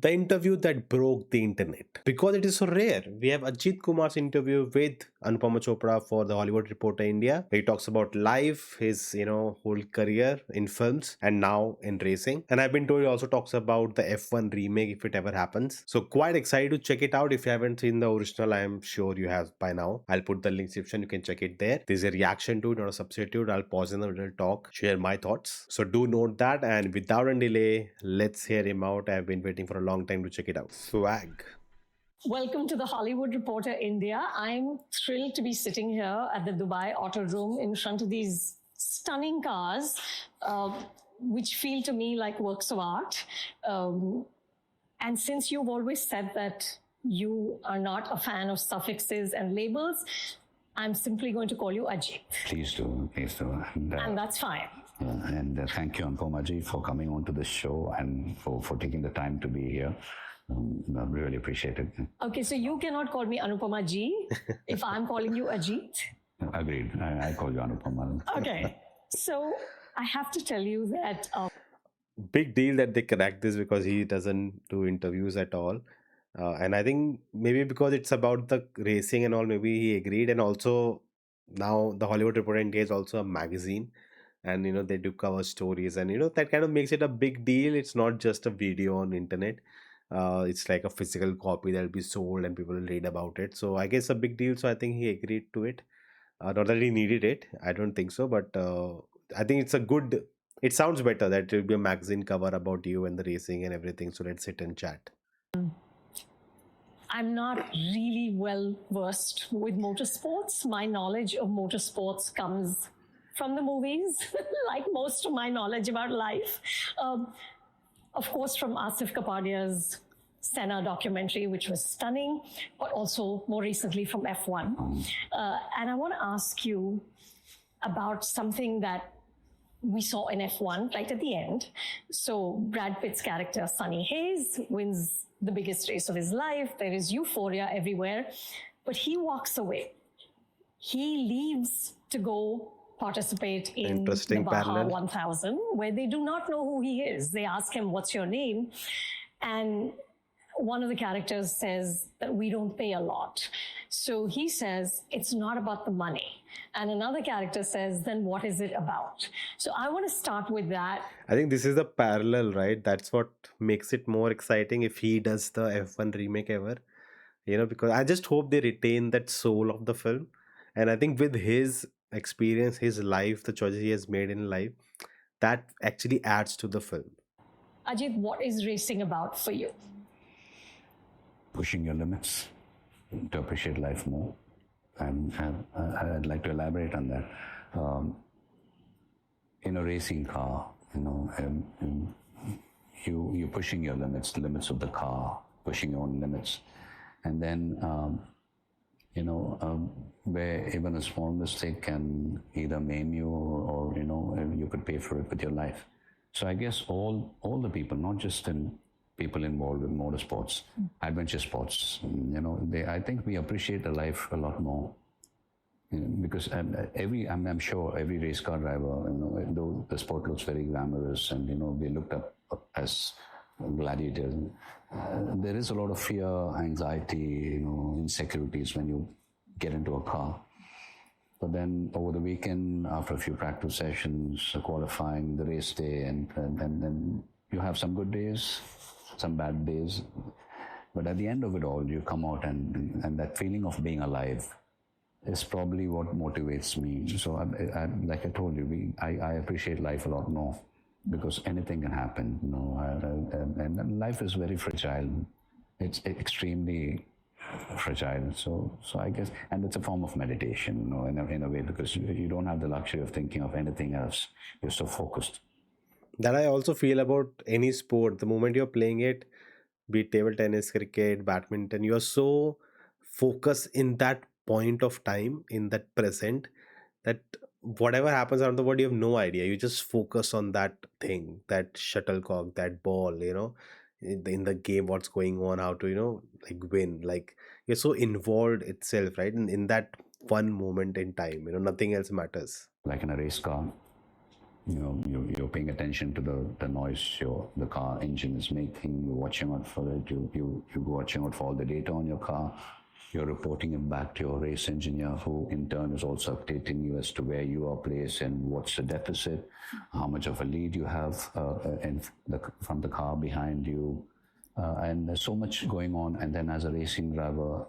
The interview that broke the internet. Because it is so rare, we have Ajith Kumar's interview with Anupama Chopra for the Hollywood Reporter India. He talks about life, his whole career in films and now in racing. And I've been told he also talks about the F1 remake if it ever happens. So quite excited to check it out. If you haven't seen the original, I am sure you have by now. I'll put the link description. You can check it there. There's a reaction to it, not a substitute. I'll pause in the middle talk, share my thoughts. So do note that. And without a delay, let's hear him out. I've been waiting for a long time to check it out. Swag. Welcome to the Hollywood Reporter India. I'm thrilled to be sitting here at the Dubai Autodrome in front of these stunning cars, which feel to me like works of art. And since you've always said that you are not a fan of suffixes and labels, I'm simply going to call you Ajit. Please do, please do. And that's fine. Thank you, Anupama ji, for coming on to the show and for taking the time to be here. I really appreciate it. Okay, so you cannot call me Anupama ji if I'm calling you Ajit. Agreed. I call you Anupama. Okay, so I have to tell you that... Big deal that they connect this because he doesn't do interviews at all. And I think maybe because it's about the racing and all, maybe he agreed. And also now the Hollywood Reporter India is also a magazine. And they do cover stories, and that kind of makes it a big deal. It's not just a video on internet. It's like a physical copy that will be sold and people will read about it. So I guess a big deal. So I think he agreed to it. Not that he needed it. I don't think so. But I think it's a good... It sounds better that it will be a magazine cover about you and the racing and everything. So let's sit and chat. I'm not really well versed with motorsports. My knowledge of motorsports comes from the movies, like most of my knowledge about life. Of course, from Asif Kapadia's Senna documentary, which was stunning, but also more recently from F1. And I want to ask you about something that we saw in F1 right at the end. So Brad Pitt's character, Sonny Hayes, wins the biggest race of his life. There is euphoria everywhere, but he walks away. He leaves to go participate in the Baja 1000, where they do not know who he is. They ask him, what's your name? And one of the characters says that we don't pay a lot. So he says, it's not about the money. And another character says, then what is it about? So I want to start with that. I think this is the parallel, right? That's what makes it more exciting if he does the F1 remake ever. Because I just hope they retain that soul of the film. And I think with his experience, his life, the choices he has made in life, that actually adds to the film. Ajit, what is racing about for you? Pushing your limits to appreciate life more. And I'd like to elaborate on that. In a racing car, you're pushing your limits, the limits of the car, pushing your own limits. And then, where even a small mistake can either maim you or you could pay for it with your life. So I guess all the people, not just people involved with motorsports, adventure sports, I think we appreciate the life a lot more. Because I'm sure every race car driver, though the sport looks very glamorous and we looked up as gladiators, there is a lot of fear, anxiety, insecurities when you get into a car. But then over the weekend, after a few practice sessions, qualifying, the race day, and then you have some good days, some bad days. But at the end of it all, you come out and that feeling of being alive is probably what motivates me. So like I told you, I appreciate life a lot more because anything can happen, and life is very fragile. It's extremely fragile. So I guess, and it's a form of meditation, in a way, because you don't have the luxury of thinking of anything else. You're so focused. That I also feel about any sport. The moment you're playing it, be it table tennis, cricket, badminton, you're so focused in that point of time, in that present, that whatever happens around the world, you have no idea. You just focus on that thing, that shuttlecock, that ball, in the game, what's going on, how to, win. Like, you're so involved itself, right? In that one moment in time, nothing else matters. Like in a race car, you're paying attention to the noise the car engine is making. You're watching out for it. You're watching out for all the data on your car. You're reporting it back to your race engineer, who in turn is also updating you as to where you are placed and what's the deficit, how much of a lead you have from the car behind you. And there's so much going on. And then as a racing driver,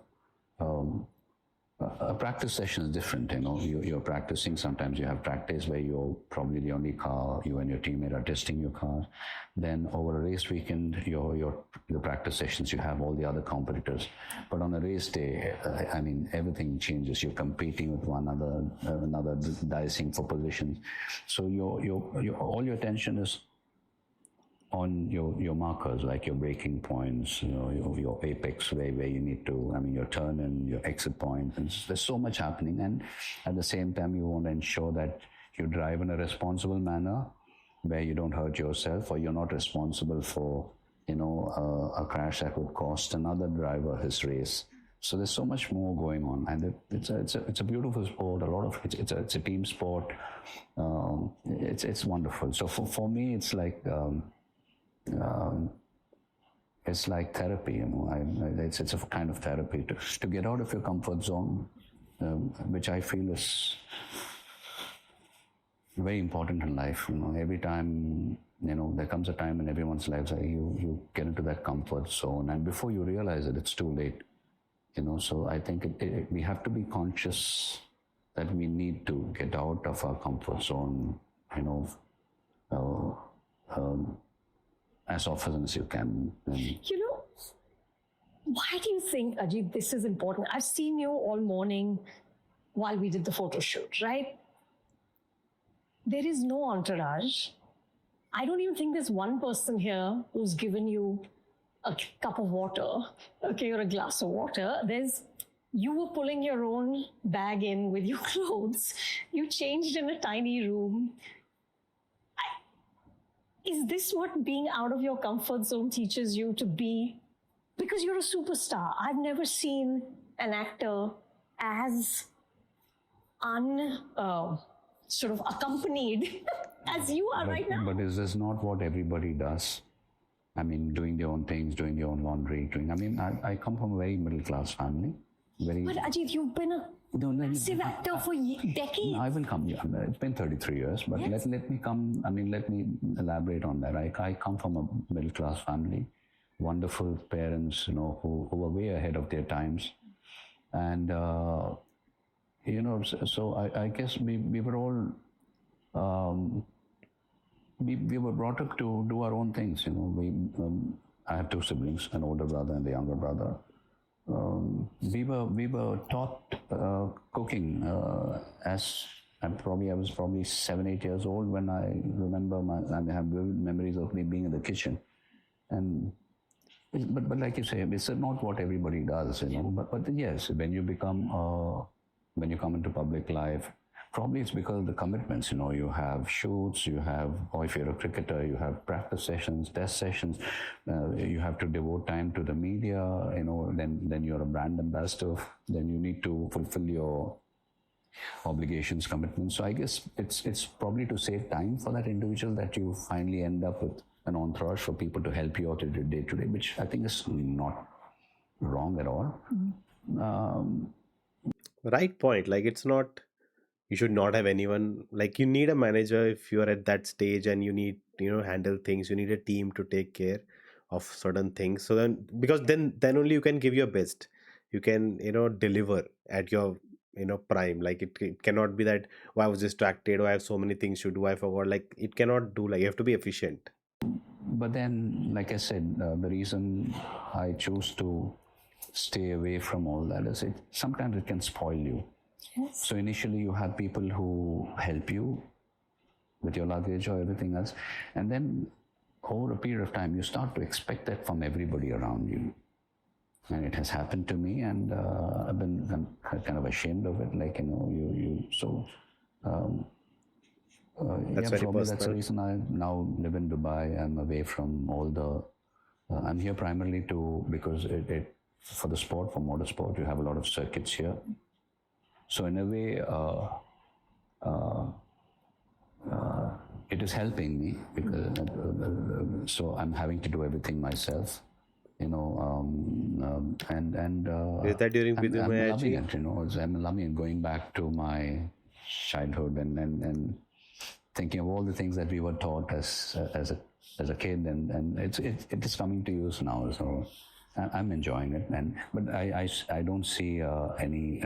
a practice session is different. You're practicing. Sometimes you have practice where you're probably the only car. You and your teammate are testing your car. Then over a race weekend, the practice sessions, you have all the other competitors. But on a race day, everything changes. You're competing with one another dicing for positions. So all your attention is on your markers, like your braking points, your apex, where you need to, your turn and your exit point. And there's so much happening. And at the same time, you want to ensure that you drive in a responsible manner where you don't hurt yourself, or you're not responsible for, a crash that would cost another driver his race. So there's so much more going on, and it's a beautiful sport. It's a team sport. It's wonderful. So for me, it's like therapy. It's a kind of therapy to get out of your comfort zone, which I feel is very important in life. Every time, there comes a time in everyone's lives that you get into that comfort zone, and before you realize it, it's too late. So I think we have to be conscious that we need to get out of our comfort zone, as often as you can. Why do you think, Ajit, this is important? I've seen you all morning while we did the photo shoot, right? There is no entourage. I don't even think there's one person here who's given you a cup of water, okay, or a glass of water. You were pulling your own bag in with your clothes. You changed in a tiny room. Is this what being out of your comfort zone teaches you to be? Because you're a superstar. I've never seen an actor as sort of accompanied as you are right now. But is this not what everybody does? Doing their own things, doing their own laundry. I come from a very middle class family. But Ajit, you've been a massive actor for decades. I will come. It's been 33 years, but yes. let me come. Let me elaborate on that. I come from a middle class family, wonderful parents, who were way ahead of their times, and so I guess we were all. We were brought up to do our own things. I have two siblings, an older brother and a younger brother. We were taught cooking as I was probably 7-8 years old when I remember I have vivid memories of me being in the kitchen, but like you say, it's not what everybody does, But yes, when you come into public life, probably it's because of the commitments. You have shoots, or if you're a cricketer, you have practice sessions, test sessions. You have to devote time to the media. Then you're a brand ambassador. Then you need to fulfill your obligations, commitments. So I guess it's probably to save time for that individual that you finally end up with an entourage for people to help you out in your day to day, which I think is not wrong at all. Mm-hmm. Right point. Like, it's not. You should not have anyone. Like, you need a manager if you are at that stage, and you need handle things. You need a team to take care of certain things. So then, because then only you can give your best. You can deliver at your prime. Like, it cannot be that, I was distracted, or I have so many things to do, I forgot. Like, it cannot do. Like, you have to be efficient. But then, like I said, the reason I choose to stay away from all that is sometimes it can spoil you. Yes. So initially you have people who help you with your luggage or everything else, and then over a period of time you start to expect that from everybody around you. And it has happened to me, and I'm kind of ashamed of it. Like, that's very personal. That's the reason I now live in Dubai. I'm away from all the. I'm here primarily because for the sport, for motorsport, you have a lot of circuits here. So in a way, it is helping me because so I'm having to do everything myself, and Is that during I'm loving Ajith? it. I'm loving it. Going back to my childhood and thinking of all the things that we were taught as a kid, and it is coming to use now. So I'm enjoying it, but I don't see any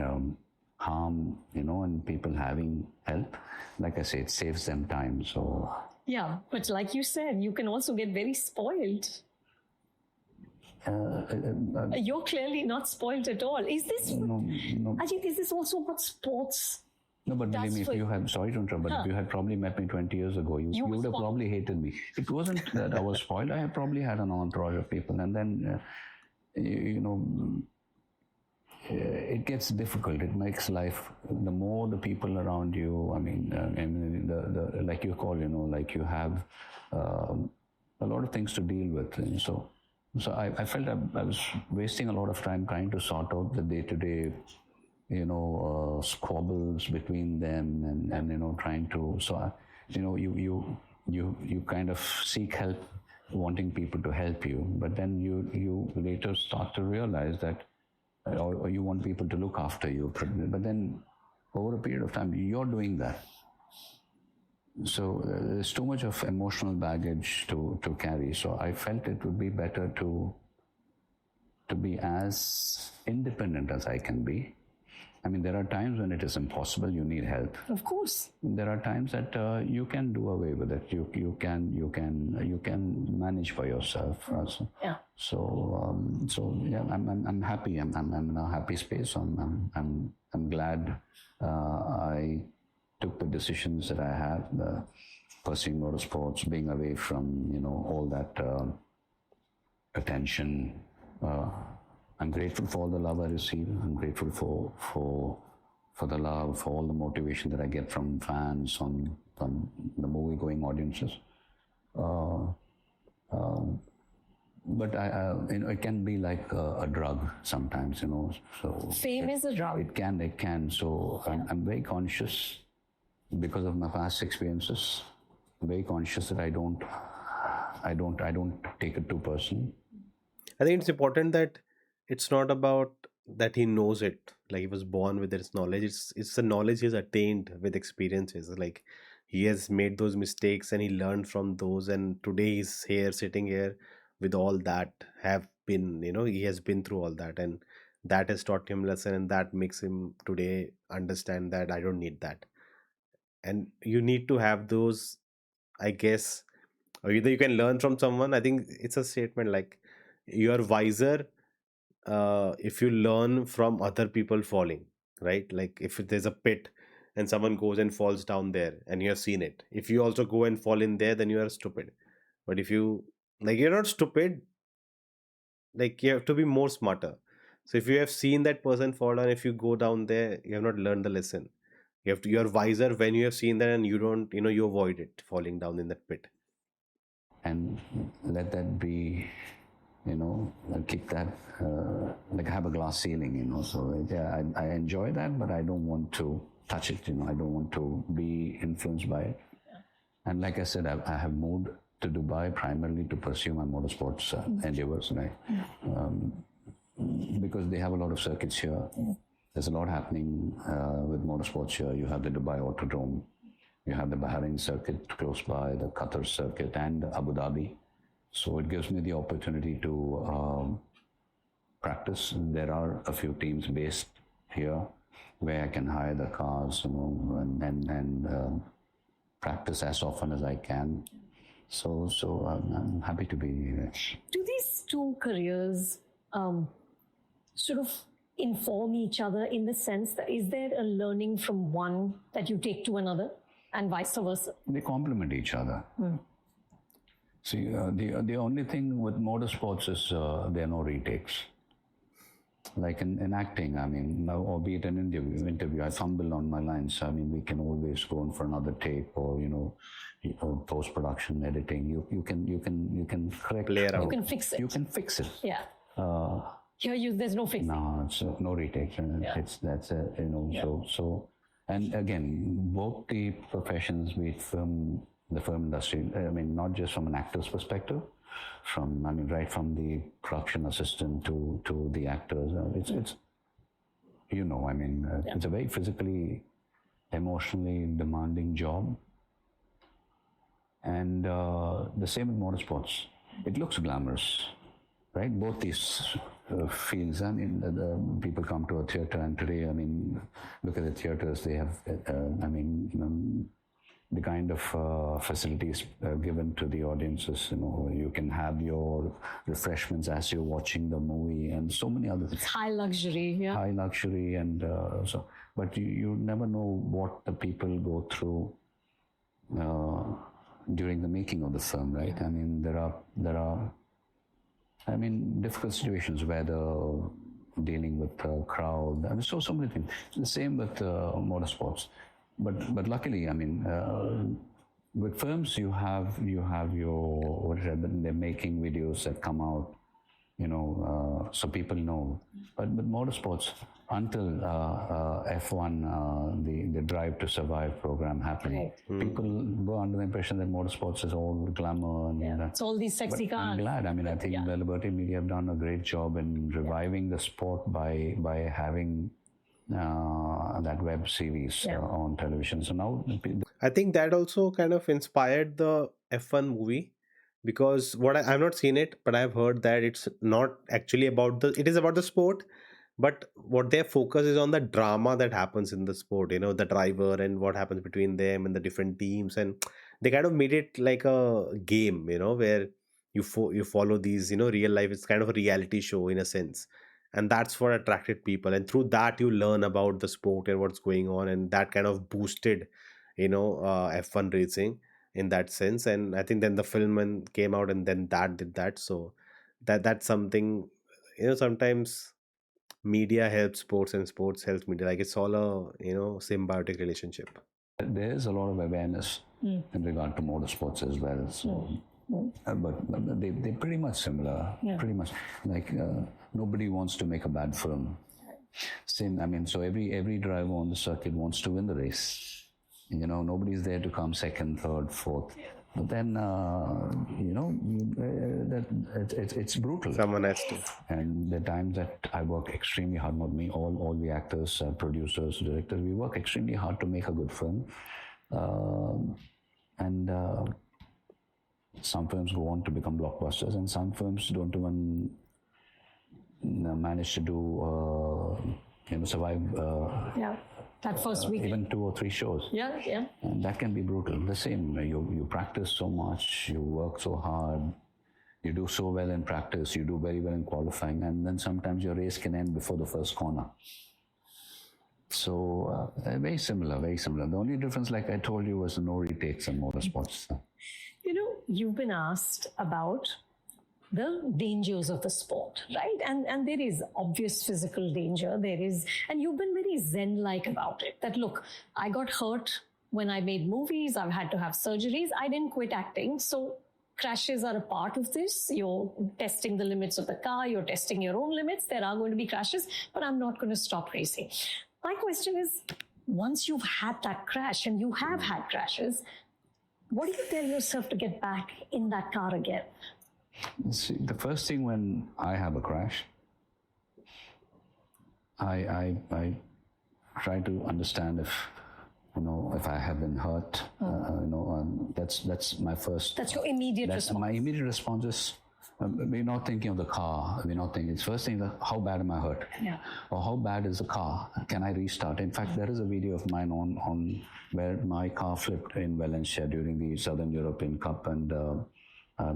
harm, in people having help. Like I say, it saves them time. So Yeah, but like you said, you can also get very spoiled. You're clearly not spoiled at all. Is this, no. Ajit, is this also what sports? No, but believe me, if you had, sorry to interrupt, but if you had probably met me 20 years ago, you would have probably hated me. It wasn't that I was spoiled. I had probably had an entourage of people. And then, it gets difficult. It makes life, the more the people around you, and the like you call, like you have a lot of things to deal with. And so I felt I was wasting a lot of time trying to sort out the day-to-day squabbles between them and trying to, so you kind of seek help, wanting people to help you, but then you later start to realize that or you want people to look after you, but then over a period of time you're doing that. So there's too much of emotional baggage to carry. So I felt it would be better to be as independent as I can be. I mean, there are times when it is impossible. You need help. Of course. There are times that you can do away with it. You can manage for yourself. Yeah. So yeah, I'm happy. I'm in a happy space. I'm glad I took the decisions that I have, pursuing motorsports, being away from all that attention. I'm grateful for all the love I receive. I'm grateful for the love, for all the motivation that I get from fans, from the movie-going audiences. But it can be like a drug sometimes, So Fame is a drug. It can. So I'm very conscious because of my past experiences. I'm very conscious that I don't take it too personal. I think it's important that it's not about that he knows it, like he was born with this knowledge. It's the knowledge he's attained with experiences. Like he has made those mistakes and he learned from those, and today he's here, sitting here with all that have been, he has been through all that, and that has taught him lesson, and that makes him today understand that I don't need that. And you need to have those, I guess, or either you can learn from someone. I think it's a statement like you are wiser if you learn from other people falling, right? Like if there's a pit and someone goes and falls down there and you have seen it, if you also go and fall in there, then you are stupid. But if you, like, you're not stupid, like you have to be more smarter. So if you have seen that person fall down, if you go down there, you have not learned the lesson. You're wiser when you have seen that, and you don't, you avoid it falling down in that pit. And let that be, keep that, like have a glass ceiling, so yeah, I enjoy that, but I don't want to touch it, I don't want to be influenced by it. And like I said, I have moved to Dubai primarily to pursue my motorsports endeavors, right? Because they have a lot of circuits here. There's a lot happening with motorsports here. You have the Dubai Autodrome, you have the Bahrain circuit close by, the Qatar circuit, and Abu Dhabi. So it gives me the opportunity to practice. There are a few teams based here where I can hire the cars, and practice as often as I can. So I'm happy to be here. Do these two careers sort of inform each other in the sense that is there a learning from one that you take to another and vice versa? They complement each other. See, the only thing with motorsports is there are no retakes. Like in acting, I mean, albeit an interview, I fumble on my lines. I mean, we can always go in for another take, or post-production editing. You can correct. Play around. You can fix it. You can fix it. Yeah. Here, there's no fixing. No, it's no retakes. That's so. And again, both the professions, be it film the film industry. I mean, not just from an actor's perspective, right from the production assistant to the actors. It's it's a very physically, emotionally demanding job. And the same with motorsports. It looks glamorous, right? Both these fields. I mean, the people come to a theater, and today, I mean, look at the theaters. They have, the kind of facilities given to the audiences. You can have your refreshments as you're watching the movie, and so many other things. It's high luxury, yeah. High luxury, and but you never know what the people go through during the making of the film, right? I mean, there are difficult situations where dealing with the crowd. I mean, so many things. The same with motorsports, but luckily, I mean, with films you have your they're making videos that come out, so people know. But with motorsports, until F1, the Drive to Survive program happened, people go under the impression that motorsports is all glamour and it's all these sexy cars. I'm glad. I mean, I think the Liberty Media have done a great job in reviving the sport by having that web series on television. So now I think that also kind of inspired the F1 movie, because I've not seen it, but I've heard that it's not actually about it is about the sport, but what their focus is on the drama that happens in the sport, the driver and what happens between them and the different teams. And they kind of made it like a game, where you follow these, real life. It's kind of a reality show in a sense. And that's what attracted people. And through that, you learn about the sport and what's going on. And that kind of boosted, F1 racing in that sense. And I think then the film came out, and then that did that. So that's something, sometimes media helps sports and sports helps media. Like, it's all a symbiotic relationship. There is a lot of awareness in regard to motorsports as well. So, but they're pretty much similar. Pretty much like nobody wants to make a bad film. Same. I mean, so every driver on the circuit wants to win the race. Nobody's there to come second, third, fourth. But then, it's brutal. Someone has to. And the times that I work extremely hard, not me, all the actors, producers, directors, we work extremely hard to make a good film. And some films go on to become blockbusters, and some films don't even manage to do, survive. That first week. Even 2 or 3 shows. Yeah. And that can be brutal. The same, you practice so much, you work so hard, you do so well in practice, you do very well in qualifying, and then sometimes your race can end before the first corner. So very similar. The only difference, like I told you, was no retakes in motorsports. You've been asked about the dangers of the sport, right? And there is obvious physical danger. There is, and you've been very zen-like about it. That, look, I got hurt when I made movies. I've had to have surgeries. I didn't quit acting. So crashes are a part of this. You're testing the limits of the car. You're testing your own limits. There are going to be crashes, but I'm not going to stop racing. My question is, once you've had that crash, and you have had crashes, what do you tell yourself to get back in that car again? See, the first thing when I have a crash, I try to understand if I have been hurt. That's my first. That's your immediate response. My immediate response is, we're not thinking of the car. We're not thinking. It's first thing that how bad am I hurt? Yeah. Or how bad is the car? Can I restart? In fact, there is a video of mine on where my car flipped in Valencia during the Southern European Cup, and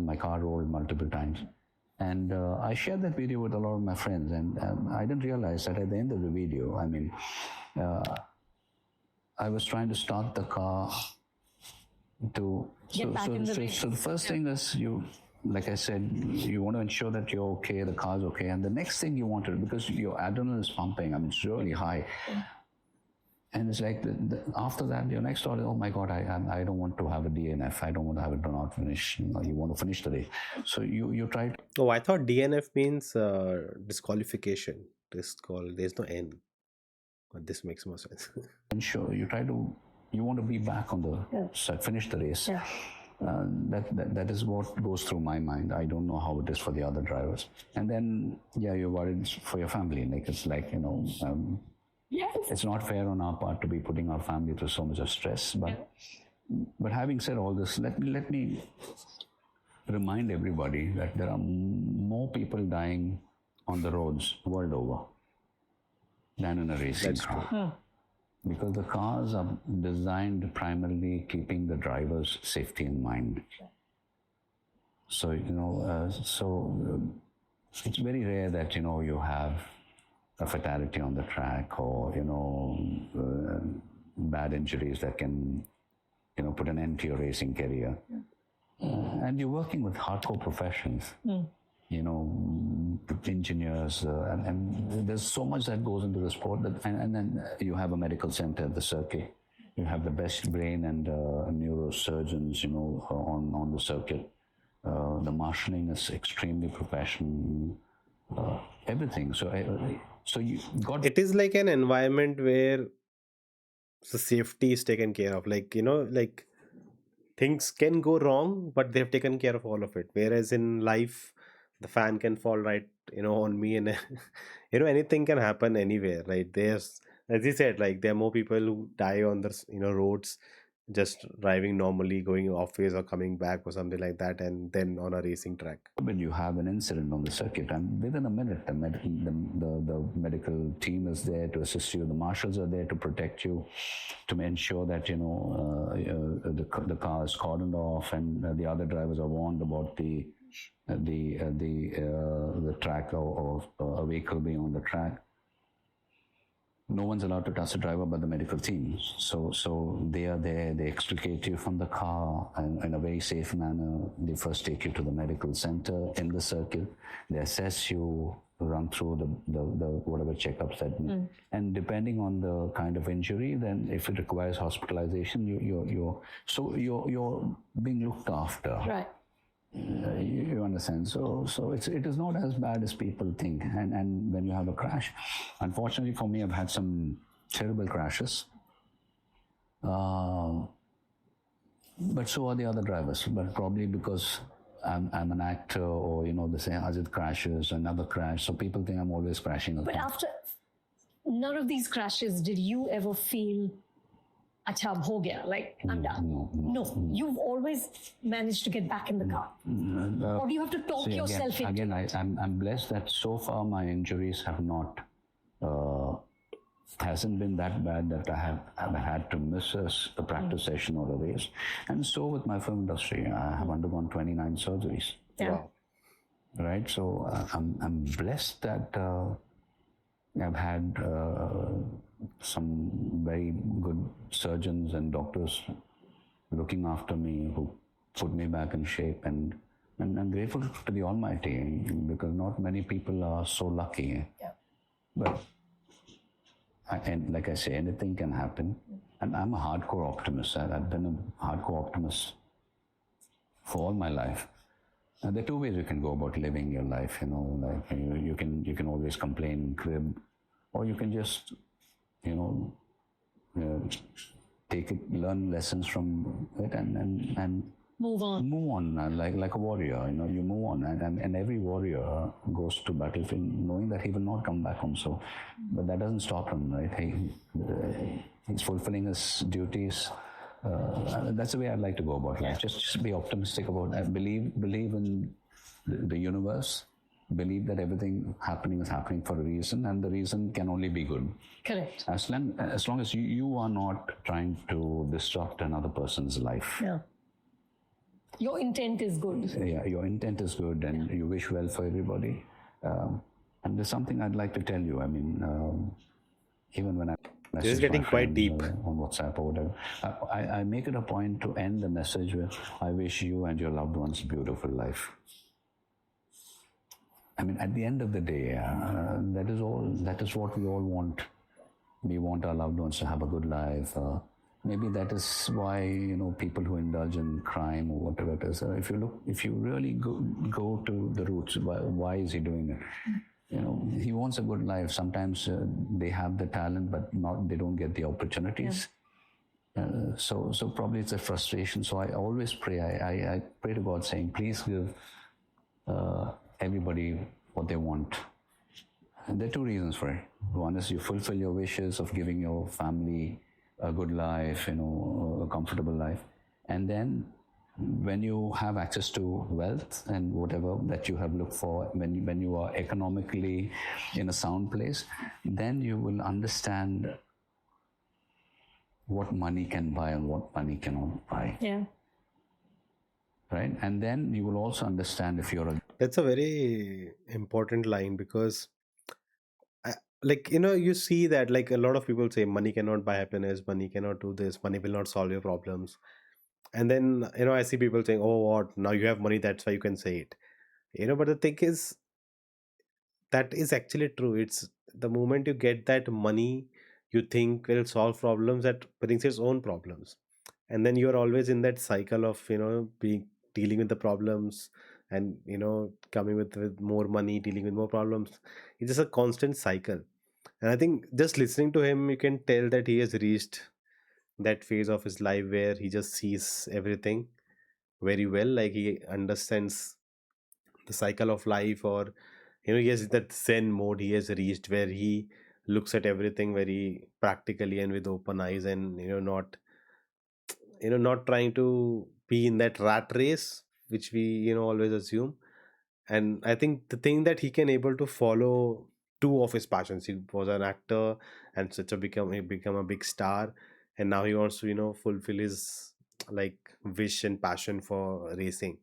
my car rolled multiple times. And I shared that video with a lot of my friends, and I didn't realize that at the end of the video, I was trying to start the car to get back in the race. So the first thing is, like I said, you want to ensure that you're okay, the car's okay, and the next thing you want to, because your adrenaline is pumping, it's really high. And it's like after that, your next thought is, oh my God, I don't want to have a DNF. I don't want to have it do not finish. You want to finish the race. So you try to... Oh, I thought DNF means disqualification. There's no N. But this makes more sense. Ensure you try to you want to be back on the finish the race. Yeah. That is what goes through my mind. I don't know how it is for the other drivers. And then, you're worried for your family. Like, it's like, Yes. it's not fair on our part to be putting our family through so much of stress. But having said all this, let me remind everybody that there are more people dying on the roads world over than in a racing car. Because the cars are designed primarily keeping the driver's safety in mind. So, it's very rare that, you have a fatality on the track or, bad injuries that can, put an end to your racing career. And you're working with hardcore professions. Engineers, and there's so much that goes into the sport. And then you have a medical center at the circuit. You have the best brain and neurosurgeons, on the circuit. The marshalling is extremely professional. Everything. So you got. It is like an environment where the safety is taken care of. Like, like things can go wrong, but they've taken care of all of it. Whereas in life, the fan can fall right, on me, and anything can happen anywhere, right? There's, as you said, like there are more people who die on the roads, just driving normally, going off ways or coming back or something like that, and then on a racing track. When you have an incident on the circuit, and within a minute, the medical team is there to assist you. The marshals are there to protect you, to ensure that the car is cordoned off, and the other drivers are warned about the track or a vehicle being on the track. No one's allowed to touch the driver but the medical team. So they are there, they extricate you from the car and in a very safe manner. They first take you to the medical center in the circuit. They assess you, run through the whatever checkups that need. And depending on the kind of injury, then if it requires hospitalization, you're being looked after. Right. You understand? So it is not as bad as people think. And when you have a crash, unfortunately for me, I've had some terrible crashes. But so are the other drivers. But probably because I'm an actor, or they say Ajith crashes, another crash. So people think I'm always crashing. But after none of these crashes, did you ever feel, "Acha, ab ho gaya, like I'm done"? No. You've always managed to get back in the car. Or do you have to talk yourself into it? I'm blessed that so far my injuries have not hasn't been that bad that I have had to miss a practice session or a race. And so with my film industry, I have undergone 29 surgeries. Yeah. Wow. Right? So I'm blessed that I've had some very good surgeons and doctors looking after me, who put me back in shape, and I'm grateful to the Almighty, because not many people are so lucky. Yeah. But and like I say, anything can happen. And I'm a hardcore optimist. I've been a hardcore optimist for all my life. And there are two ways you can go about living your life. Like you can always complain, crib, or you can just take it, learn lessons from it, and Move on. like a warrior. You move on, and every warrior goes to battlefield knowing that he will not come back home. So, but that doesn't stop him, right? He's fulfilling his duties. That's the way I'd like to go about life. Just be optimistic about that. Believe in the universe. Believe that everything happening is happening for a reason, and the reason can only be good. Correct. As long as you are not trying to disrupt another person's life. Yeah. Your intent is good. Yeah, your intent is good, and you wish well for everybody. And there's something I'd like to tell you. I mean, even when I This is getting quite deep on WhatsApp or whatever, I make it a point to end the message with, "I wish you and your loved ones a beautiful life." I mean, at the end of the day, that is all. That is what we all want. We want our loved ones to have a good life. Maybe that is why people who indulge in crime or whatever it is. If you really go to the roots, why is he doing it? He wants a good life. Sometimes they have the talent, but they don't get the opportunities. So probably it's a frustration. So I always pray. I pray to God, saying, please give everybody what they want. And there are two reasons for it. One is you fulfill your wishes of giving your family a good life, a comfortable life. And then when you have access to wealth and whatever that you have looked for, when you are economically in a sound place, then you will understand what money can buy and what money cannot buy. Yeah. Right? And then you will also understand if you're a... That's a very important line because like you see that like a lot of people say money cannot buy happiness, money cannot do this, money will not solve your problems. And then I see people saying, oh, what, now you have money, that's why you can say it. But the thing is, that is actually true. It's the moment you get that money you think will solve problems, that brings its own problems. And then you're always in that cycle of being dealing with the problems, and coming with more money, dealing with more problems. It's just a constant cycle. And I think just listening to him, you can tell that he has reached that phase of his life where he just sees everything very well. Like he understands the cycle of life, or he has that zen mode he has reached, where he looks at everything very practically and with open eyes, and not not trying to be in that rat race which we always assume. And I think the thing that he can able to follow two of his passions. He was an actor and such a become a big star, and now he wants to fulfill his like wish and passion for racing.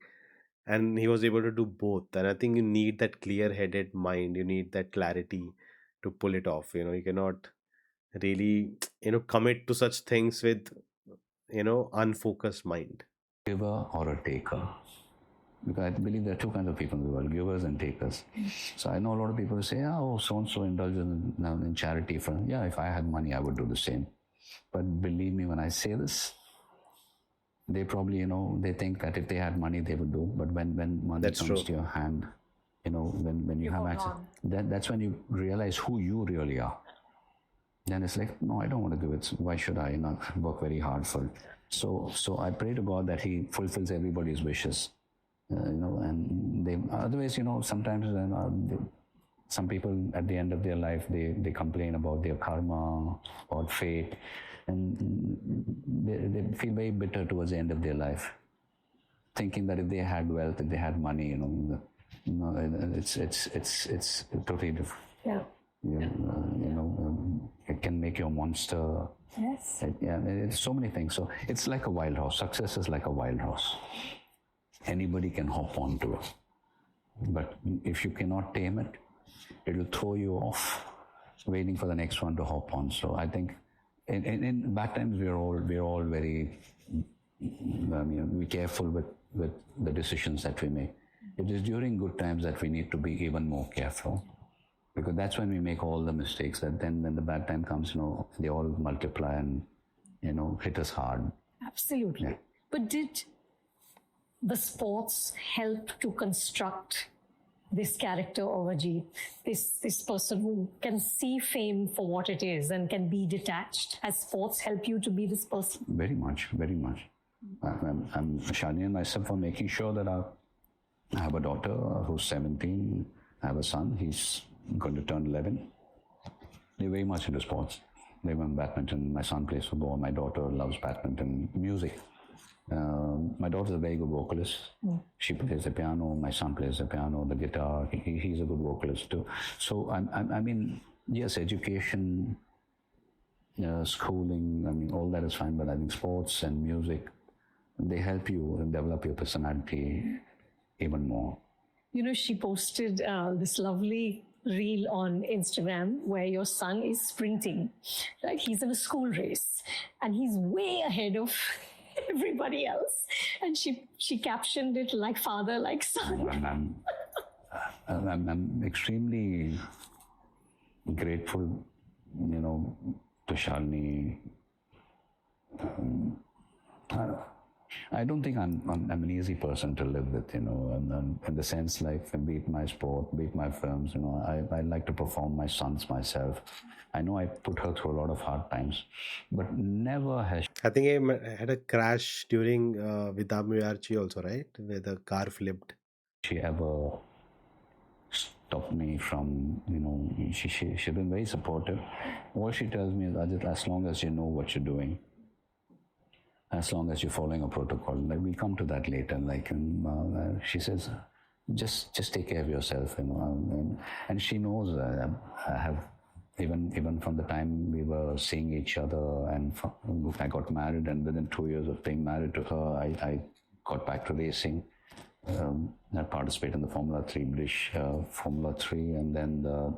And he was able to do both. And I think you need that clear headed mind, you need that clarity to pull it off. You cannot really commit to such things with unfocused mind. giver or a taker. Because I believe there are two kinds of people in the world, givers and takers. So I know a lot of people who say, oh, so-and-so indulges in charity. If I had money, I would do the same. But believe me, when I say this, they probably, they think that if they had money, they would do. But when money That's comes true. to your hand, when you have access, that's when you realize who you really are. Then it's like, no, I don't want to do it. Why should I not work very hard for it? So I pray to God that He fulfills everybody's wishes. And they otherwise, sometimes some people at the end of their life, they complain about their karma or fate, and they feel very bitter towards the end of their life, thinking that if they had wealth, if they had money, it's totally different. Yeah. It can make you a monster. Yes. It's so many things. So it's like a wild horse. Success is like a wild horse. Anybody can hop onto it. But if you cannot tame it, it will throw you off, waiting for the next one to hop on. So I think in bad times, we're all very be careful with the decisions that we make. It is during good times that we need to be even more careful, because that's when we make all the mistakes. That then when the bad time comes, they all multiply and hit us hard. Absolutely. Yeah. But did the sports help to construct this character of Ajit, this person who can see fame for what it is and can be detached? Has sports help you to be this person? Very much, very much. I'm Shani and myself are making sure that I have a daughter who's 17. I have a son. He's going to turn 11. They're very much into sports. They went badminton. My son plays football. My daughter loves badminton. Music. My daughter's a very good vocalist. She plays the piano. My son plays the piano, the guitar. He's a good vocalist too. So I mean, yes, education, schooling, all that is fine. But I think sports and music, they help you develop your personality even more. She posted this lovely reel on Instagram where your son is sprinting, right? He's in a school race and he's way ahead of everybody else, and she captioned it like father, like son. I'm extremely grateful, to Shalini. I don't think I'm an easy person to live with, and in the sense, like, be it my sport, be it my films, I like to perform my sons myself. I know I put her through a lot of hard times, but never has I think I had a crash during Vidamuyarchi also, right? Where the car flipped. She ever stopped me from, she's been very supportive. All she tells me is, Ajit, as long as you know what you're doing, as long as you're following a protocol, like we'll come to that later. Like, she says, just take care of yourself, and she knows I have even from the time we were seeing each other, and I got married, and within 2 years of being married to her, I got back to racing. I participated in the Formula 3, British Formula 3, and then the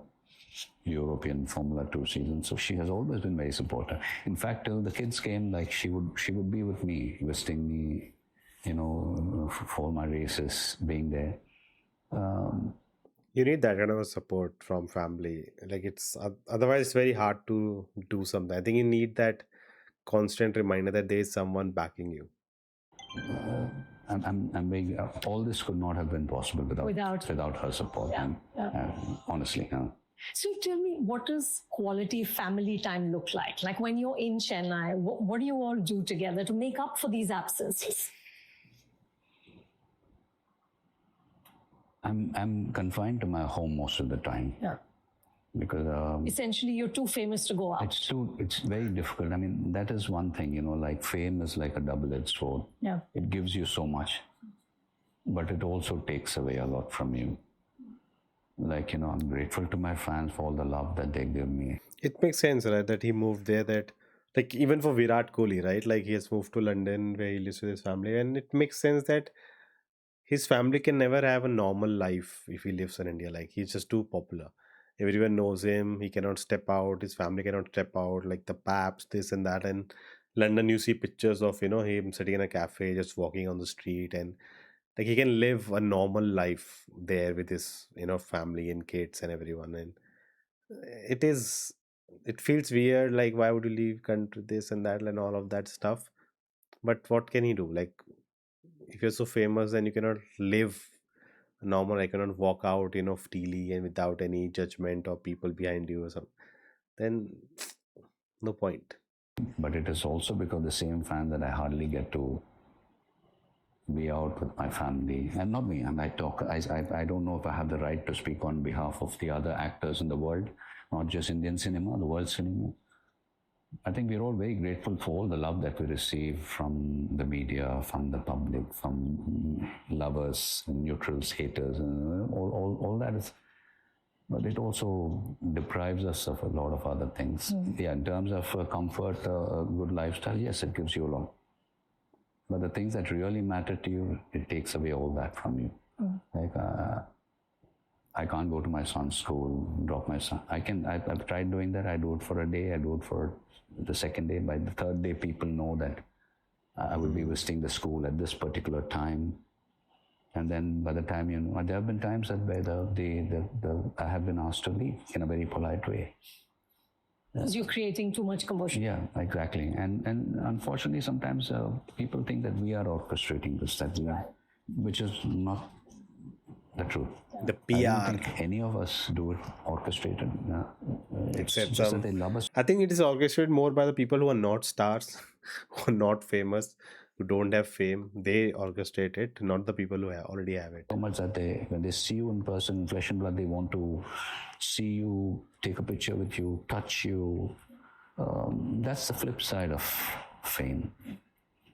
European Formula 2 season. So she has always been very supportive. In fact, till the kids came, like she would be with me, visiting me, for all my races, being there. You need that kind of a support from family. Like it's otherwise it's very hard to do something. I think you need that constant reminder that there is someone backing you. I'm very, all this could not have been possible without her support. Yeah, yeah. Honestly. So tell me, what does quality family time look like? Like when you're in Chennai, what do you all do together to make up for these absences? I'm confined to my home most of the time. Yeah. Because essentially you're too famous to go out. It's very difficult. I mean, that is one thing, like fame is like a double-edged sword. Yeah. It gives you so much, but it also takes away a lot from you. Like, I'm grateful to my fans for all the love that they give me. It makes sense, right, that he moved there, that like even for Virat Kohli, right? Like he has moved to London where he lives with his family, and it makes sense that his family can never have a normal life if he lives in India. Like he's just too popular. Everyone knows him. He cannot step out. His family cannot step out. Like the paps, this and that. And London, you see pictures of him sitting in a cafe, just walking on the street, and like he can live a normal life there with his family and kids and everyone. And it is, it feels weird. Like why would you leave country, this and that, and all of that stuff. But what can he do? Like if you're so famous and you cannot live normal, I cannot walk out freely and without any judgment or people behind you or something, then no point. But it is also because the same fan that I hardly get to be out with my family, and not me. And I don't know if I have the right to speak on behalf of the other actors in the world, not just Indian cinema, the world cinema. I think we're all very grateful for all the love that we receive from the media, from the public, from lovers, neutrals, haters, and all that is. But it also deprives us of a lot of other things. Yeah, in terms of comfort, a good lifestyle, yes, it gives you a lot. But the things that really matter to you, it takes away all that from you. Like, I can't go to my son's school, drop my son. I've tried doing that. I do it for a day, I do it for the second day. By the third day, people know that I will be visiting the school at this particular time. And then by the time, there have been times that where I have been asked to leave in a very polite way. Because you're creating too much commotion. Yeah, exactly. And unfortunately, sometimes people think that we are orchestrating this, which is not the truth. The I don't PR. think any of us do it orchestrated. Except just that they love us. I think it is orchestrated more by the people who are not stars, who are not famous, who don't have fame. They orchestrate it, not the people who already have it. So much that when they see you in person, flesh and blood, they want to see you, take a picture with you, touch you. That's the flip side of fame.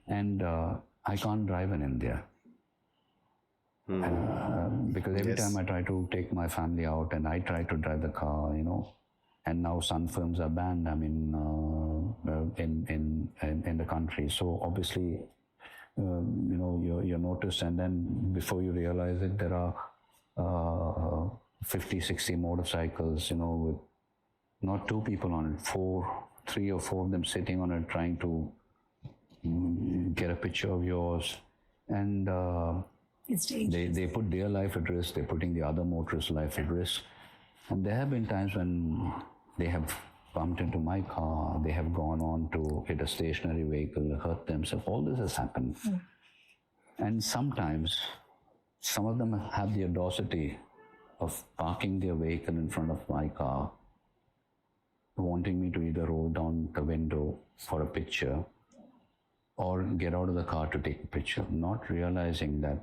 And I can't drive in India. Because every time I try to take my family out and I try to drive the car, and now Sun films are banned, I mean, in the country. So obviously, you're noticed, and then before you realize it, there are 50, 60 motorcycles, with not two people on it, 3 or 4 of them sitting on it, trying to get a picture of yours. And they put their life at risk, they're putting the other motorist's life at risk. And there have been times when they have bumped into my car, they have gone on to hit a stationary vehicle, hurt themselves. All this has happened. And sometimes some of them have the audacity of parking their vehicle in front of my car, wanting me to either roll down the window for a picture or get out of the car to take a picture, not realizing that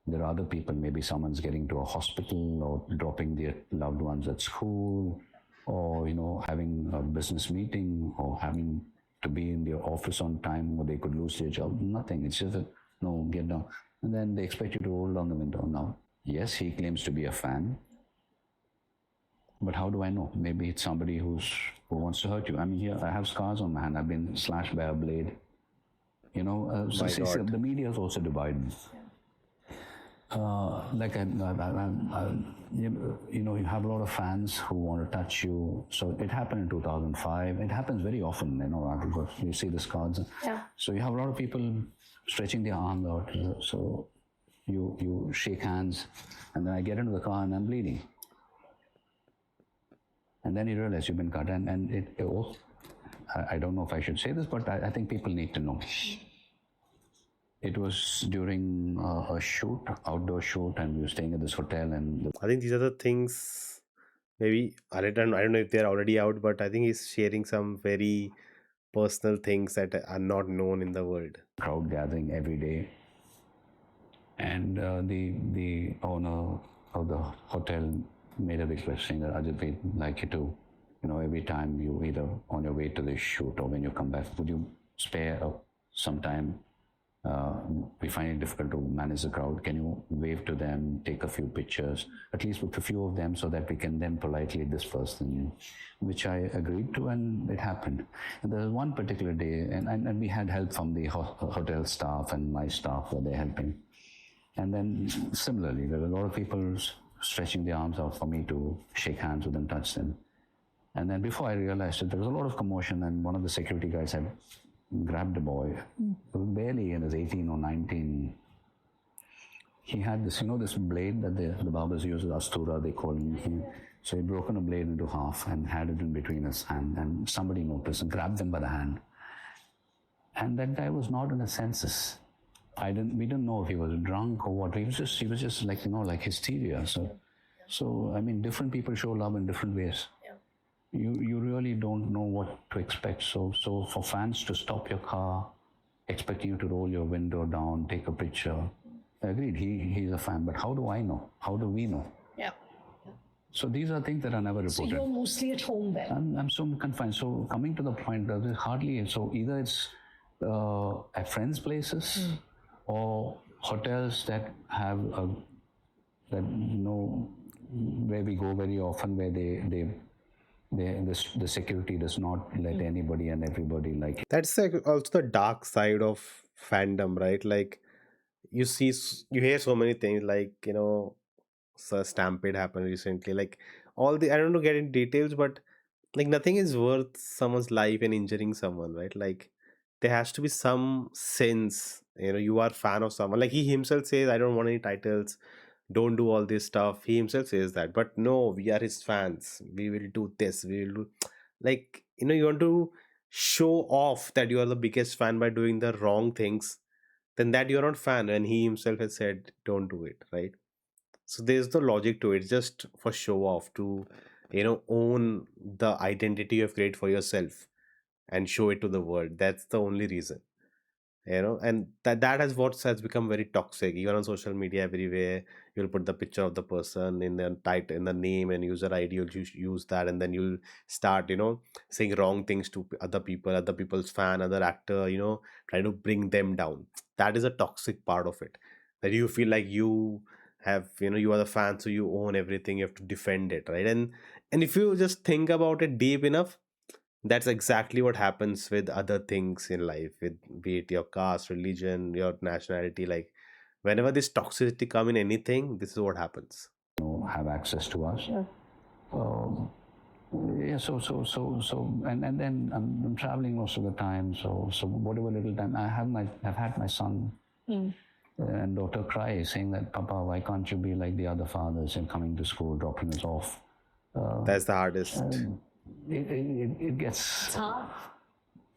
there are other people. Maybe someone's getting to a hospital or dropping their loved ones at school, or having a business meeting, or having to be in their office on time, or they could lose their job. Nothing. It's just no, get down. And then they expect you to roll down the window. Now, yes, he claims to be a fan, but how do I know? Maybe it's somebody who wants to hurt you. I mean, here I have scars on my hand. I've been slashed by a blade. The media is also divided. You have a lot of fans who want to touch you. So it happened in 2005. It happens very often, you see the cards. Yeah. So you have a lot of people stretching their arms out. So you shake hands, and then I get into the car and I'm bleeding. And then you realize you've been cut. And I don't know if I should say this, but I think people need to know. It was during a shoot, outdoor shoot, and we were staying at this hotel. And I think these are the things. Maybe I don't know if they're already out, but I think he's sharing some very personal things that are not known in the world. Crowd gathering every day, and the owner of the hotel made a request saying that, Ajit, we'd like you to, every time you either on your way to the shoot or when you come back, would you spare some time? We find it difficult to manage the crowd. Can you wave to them, take a few pictures, at least with a few of them, so that we can then politely disperse them? Which I agreed to, and it happened. And there was one particular day, and we had help from the hotel staff and my staff, where they helping. And then similarly, there were a lot of people stretching their arms out for me to shake hands with them, touch them. And then before I realized it, there was a lot of commotion, and one of the security guys had grabbed a boy, barely in his 18 or 19. He had this, this blade that the barbers use, astura, they call it. So he'd broken a blade into half and had it in between his hand, and somebody noticed and grabbed him by the hand. And that guy was not in his senses. We didn't know if he was drunk or what. He was just like, like hysteria. So I mean, different people show love in different ways. You really don't know what to expect. So for fans to stop your car, expecting you to roll your window down, take a picture, agreed, he's a fan. But how do I know? How do we know? Yeah. So these are things that are never reported. So you're mostly at home then? I'm so confined. So coming to the point, there's hardly. So either it's at friends' places or hotels that have where we go very often, where the security does not let anybody and everybody like. That's like also the dark side of fandom, right? Like you hear so many things, like so stampede happened recently, like all the, I don't know, get in details, but like nothing is worth someone's life and injuring someone, right? Like there has to be some sense, you are fan of someone, like he himself says, I don't want any titles, don't do all this stuff. He himself says that, but no, we are his fans, we will do this, we will do, like, you want to show off that you are the biggest fan by doing the wrong things, then that you're not fan, and he himself has said don't do it, right? So there's the logic to it, just for show off, to own the identity you have created for yourself and show it to the world. That's the only reason, and that has what has become very toxic. Even on social media, everywhere you'll put the picture of the person in the title, in the name and user ID, you'll use that, and then you'll start saying wrong things to other people, other people's fan, other actor, trying to bring them down. That is a toxic part of it, that you feel like you have, you are the fan, so you own everything, you have to defend it, right? And if you just think about it deep enough, that's exactly what happens with other things in life, with be it your caste, religion, your nationality. Like whenever this toxicity come in anything, this is what happens. Have access to us. Sure. Yeah. So and then I'm traveling most of the time. So whatever little time I've had my son and daughter cry, saying that, Papa, why can't you be like the other fathers and coming to school, dropping us off? That's the hardest. It gets. It's hard.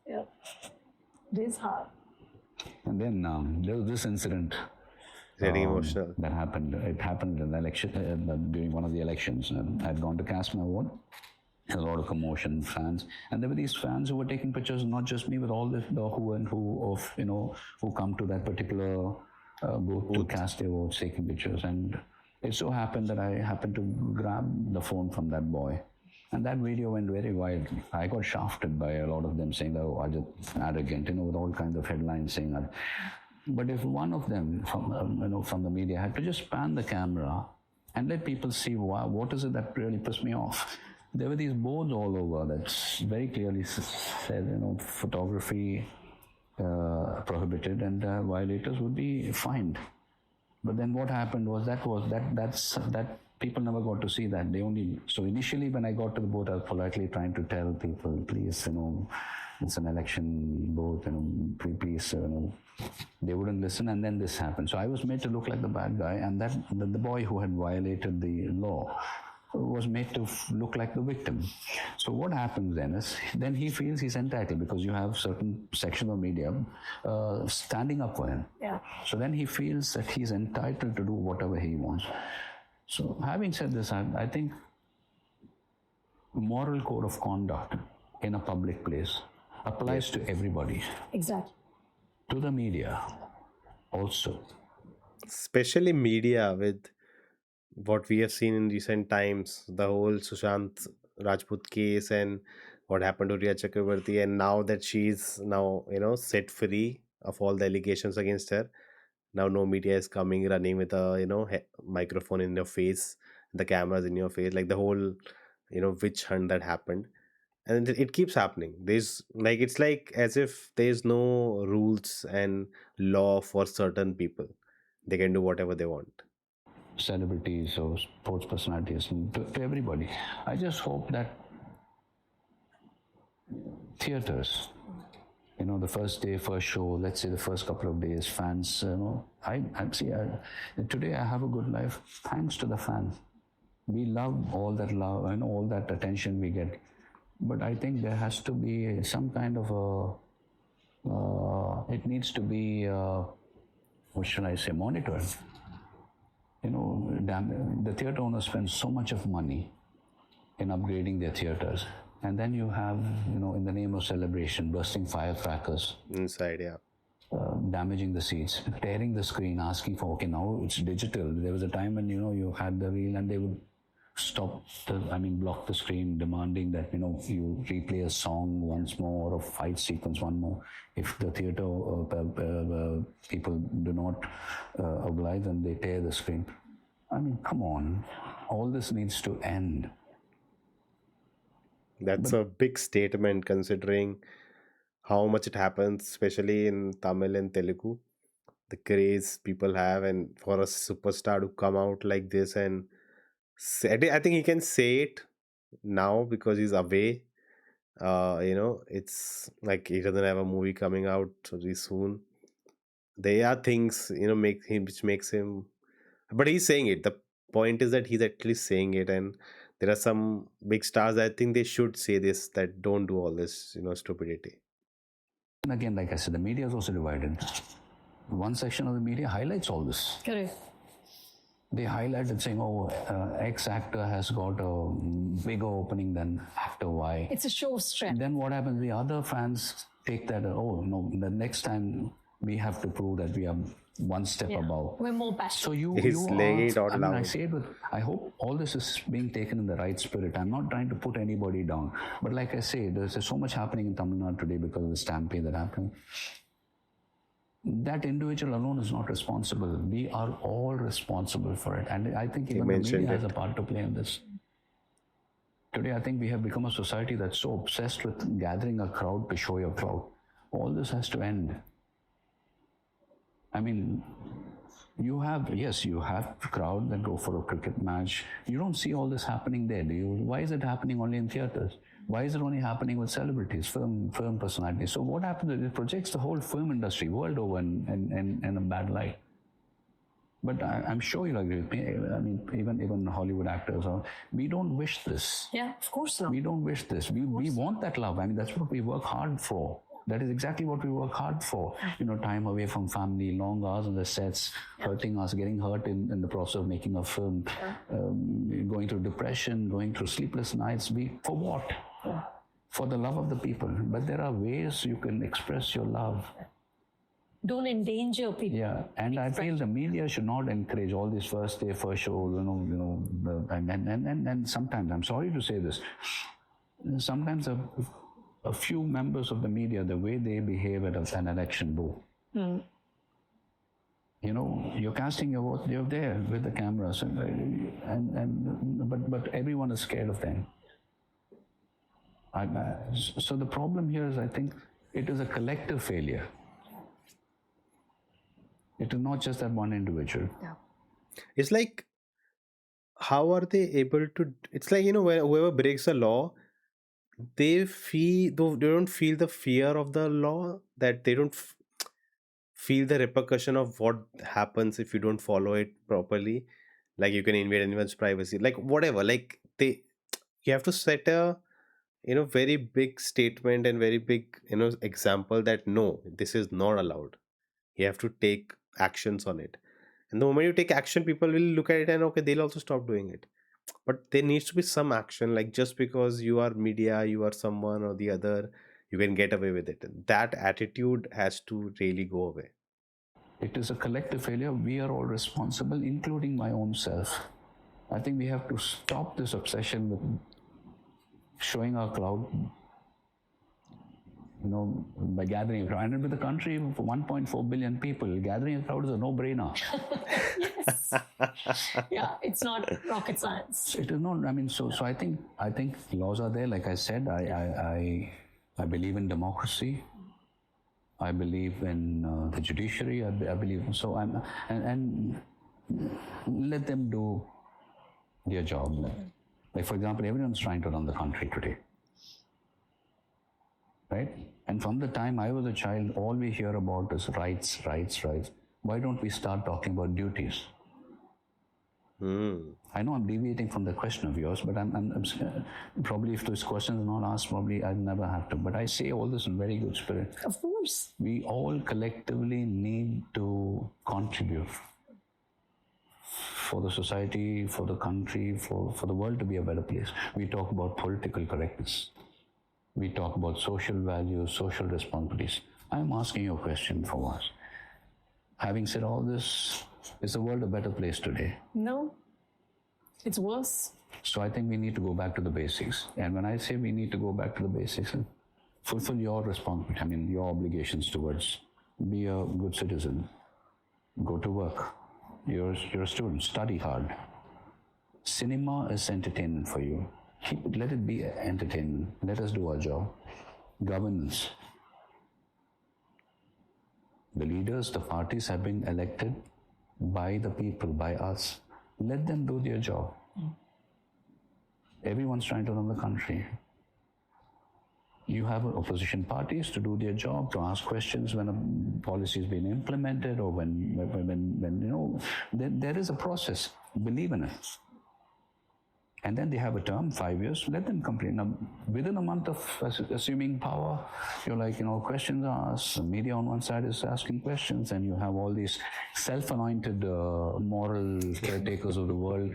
Yeah. It is hard. And then there was this incident. Getting emotional. That happened. It happened in the election, during one of the elections. I'd gone to cast my vote. a lot of commotion, fans, and there were these fans who were taking pictures, not just me, but all the who and who of who come to that particular booth to cast their votes, taking pictures. And it so happened that I happened to grab the phone from that boy, and that video went very viral. I got shafted by a lot of them saying, "Oh, Ajit, arrogant," with all kinds of headlines saying that. But if one of them from the media had to just pan the camera and let people see what is it that really pissed me off. There were these boards all over that very clearly said, photography prohibited and violators would be fined. But then what happened was that people never got to see that. So initially when I got to the booth, I was politely trying to tell people, please, it's an election booth, please, they wouldn't listen, and then this happened. So I was made to look like the bad guy, and the boy who had violated the law was made to look like the victim. So what happens then is, then he feels he's entitled because you have certain section of media standing up for him. Yeah. So then he feels that he's entitled to do whatever he wants. So having said this, I think moral code of conduct in a public place applies to everybody. Exactly. To the media also. Especially media, with what we have seen in recent times, the whole Sushant Rajput case and what happened to Riya Chakrabarti, and now that she's now set free of all the allegations against her, now no media is coming running with a microphone in your face, the cameras in your face, like the whole witch hunt that happened. And it keeps happening. There's like, it's like as if there's no rules and law for certain people. They can do whatever they want. Celebrities or sports personalities, to everybody. I just hope that theaters, the first day, first show, let's say the first couple of days, fans, today I have a good life thanks to the fans. We love all that love and all that attention we get. But I think there has to be some kind of it needs to be, what should I say, monitored. The theater owners spend so much of money in upgrading their theaters. And then you have, in the name of celebration, bursting firecrackers. Inside, yeah. Damaging the seats, tearing the screen, asking for, okay, now it's digital. There was a time when, you had the reel and they would block the screen, demanding that, you replay a song once more or a fight sequence one more. If the theater people do not oblige, then they tear the screen. Come on. All this needs to end. That's a big statement considering how much it happens, especially in Tamil and Telugu. The craze people have, and for a superstar to come out like this and I think he can say it now because he's away. It's like he doesn't have a movie coming out very soon. There are things which makes him, but he's saying it. The point is that he's actually saying it, and there are some big stars. I think they should say this, that don't do all this stupidity. And again, like I said, the media is also divided. One section of the media highlights all this. Correct. They highlighted saying, X actor has got a bigger opening than actor Y. It's a show of strength. Then what happens? The other fans take that, the next time we have to prove that we are one step above. We're more passionate. So I hope all this is being taken in the right spirit. I'm not trying to put anybody down. But like I say, there's so much happening in Tamil Nadu today because of the stampede that happened. That individual alone is not responsible. We are all responsible for it. And I think even the media has a part to play in this. Today, I think we have become a society that's so obsessed with gathering a crowd to show your crowd. All this has to end. You have crowd that go for a cricket match. You don't see all this happening there, do you? Why is it happening only in theaters? Why is it only happening with celebrities, film personalities? So what happens is it projects the whole film industry world over in a bad light. But I'm sure you'll agree with me. Even Hollywood actors, we don't wish this. Yeah, of course not. We don't wish this. We want that love. That's what we work hard for. That is exactly what we work hard for. Time away from family, long hours on the sets, hurting us, getting hurt in the process of making a film, going through depression, going through sleepless nights. For what? For the love of the people. But there are ways you can express your love. Don't endanger people. Yeah, and I feel the media should not encourage all these first day, first show, and sometimes, I'm sorry to say this, sometimes a few members of the media, the way they behave at an election booth, you're casting your vote, you're there with the cameras, but everyone is scared of them. So the problem here is, I think, it is a collective failure. It is not just that one individual. Yeah. It's like, how are they able to? It's like, whoever breaks the law, they don't feel the fear of the law, that they don't feel the repercussion of what happens if you don't follow it properly. Like, you can invade anyone's privacy, like whatever. Like, you have to set a very big statement and very big example that no, this is not allowed. You have to take actions on it, and the moment you take action, people will look at it and okay, they'll also stop doing it. But there needs to be some action. Like, just because you are media, you are someone or the other, you can get away with it. That attitude has to really go away. It is a collective failure. We are all responsible, including my own self. I think we have to stop this obsession with showing our cloud, by gathering a crowd. And with the country for 1.4 billion people, gathering a crowd is a no-brainer. Yes. Yeah, it's not rocket science. It is not. I mean, so I think laws are there. Like I said, I believe in democracy. I believe in the judiciary. I believe so. And let them do their job. Like, for example, everyone's trying to run the country today, right? And from the time I was a child, all we hear about is rights. Why don't we start talking about duties? I know I'm deviating from the question of yours, but I'm probably, if this question is not asked, probably I'll never have to. But I say all this in very good spirit. Of course. We all collectively need to contribute for the society, for the country, for the world to be a better place. We talk about political correctness. We talk about social values, social responsibilities. I'm asking you a question for once. Having said all this, is the world a better place today? No, it's worse. So I think we need to go back to the basics. And when I say we need to go back to the basics, fulfill your responsibility, your obligations towards, be a good citizen, go to work. You're a student, study hard. Cinema is entertainment for you. Let it be entertainment. Let us do our job. Governance. The leaders, the parties have been elected by the people, by us. Let them do their job. Everyone's trying to run the country. You have opposition parties to do their job, to ask questions when a policy is being implemented, or when there is a process. Believe in it. And then they have a term, 5 years, let them complain. Now, within a month of assuming power, you're like, questions are asked, the media on one side is asking questions, and you have all these self-anointed moral caretakers of the world.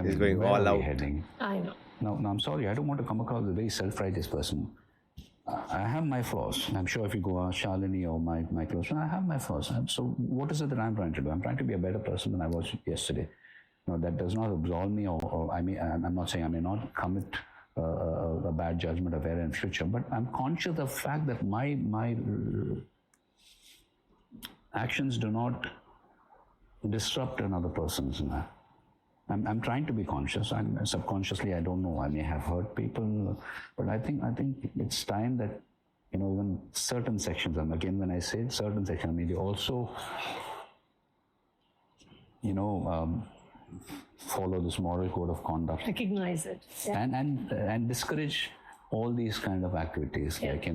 He's going all out. Heading? I know. Now, I'm sorry, I don't want to come across as a very self-righteous person. I have my flaws. I'm sure if you go ask Shalini or my close friend, I have my flaws. So what is it that I'm trying to do? I'm trying to be a better person than I was yesterday. No, that does not absolve me, or I'm not saying I may not commit a bad judgment of error in future, but I'm conscious of the fact that my actions do not disrupt another person's. I'm trying to be conscious. I'm subconsciously, I don't know, I may have hurt people, but I think it's time that even certain sections, and again when I say certain sections, they also follow this moral code of conduct. Recognize it. Yeah. And discourage all these kind of activities, like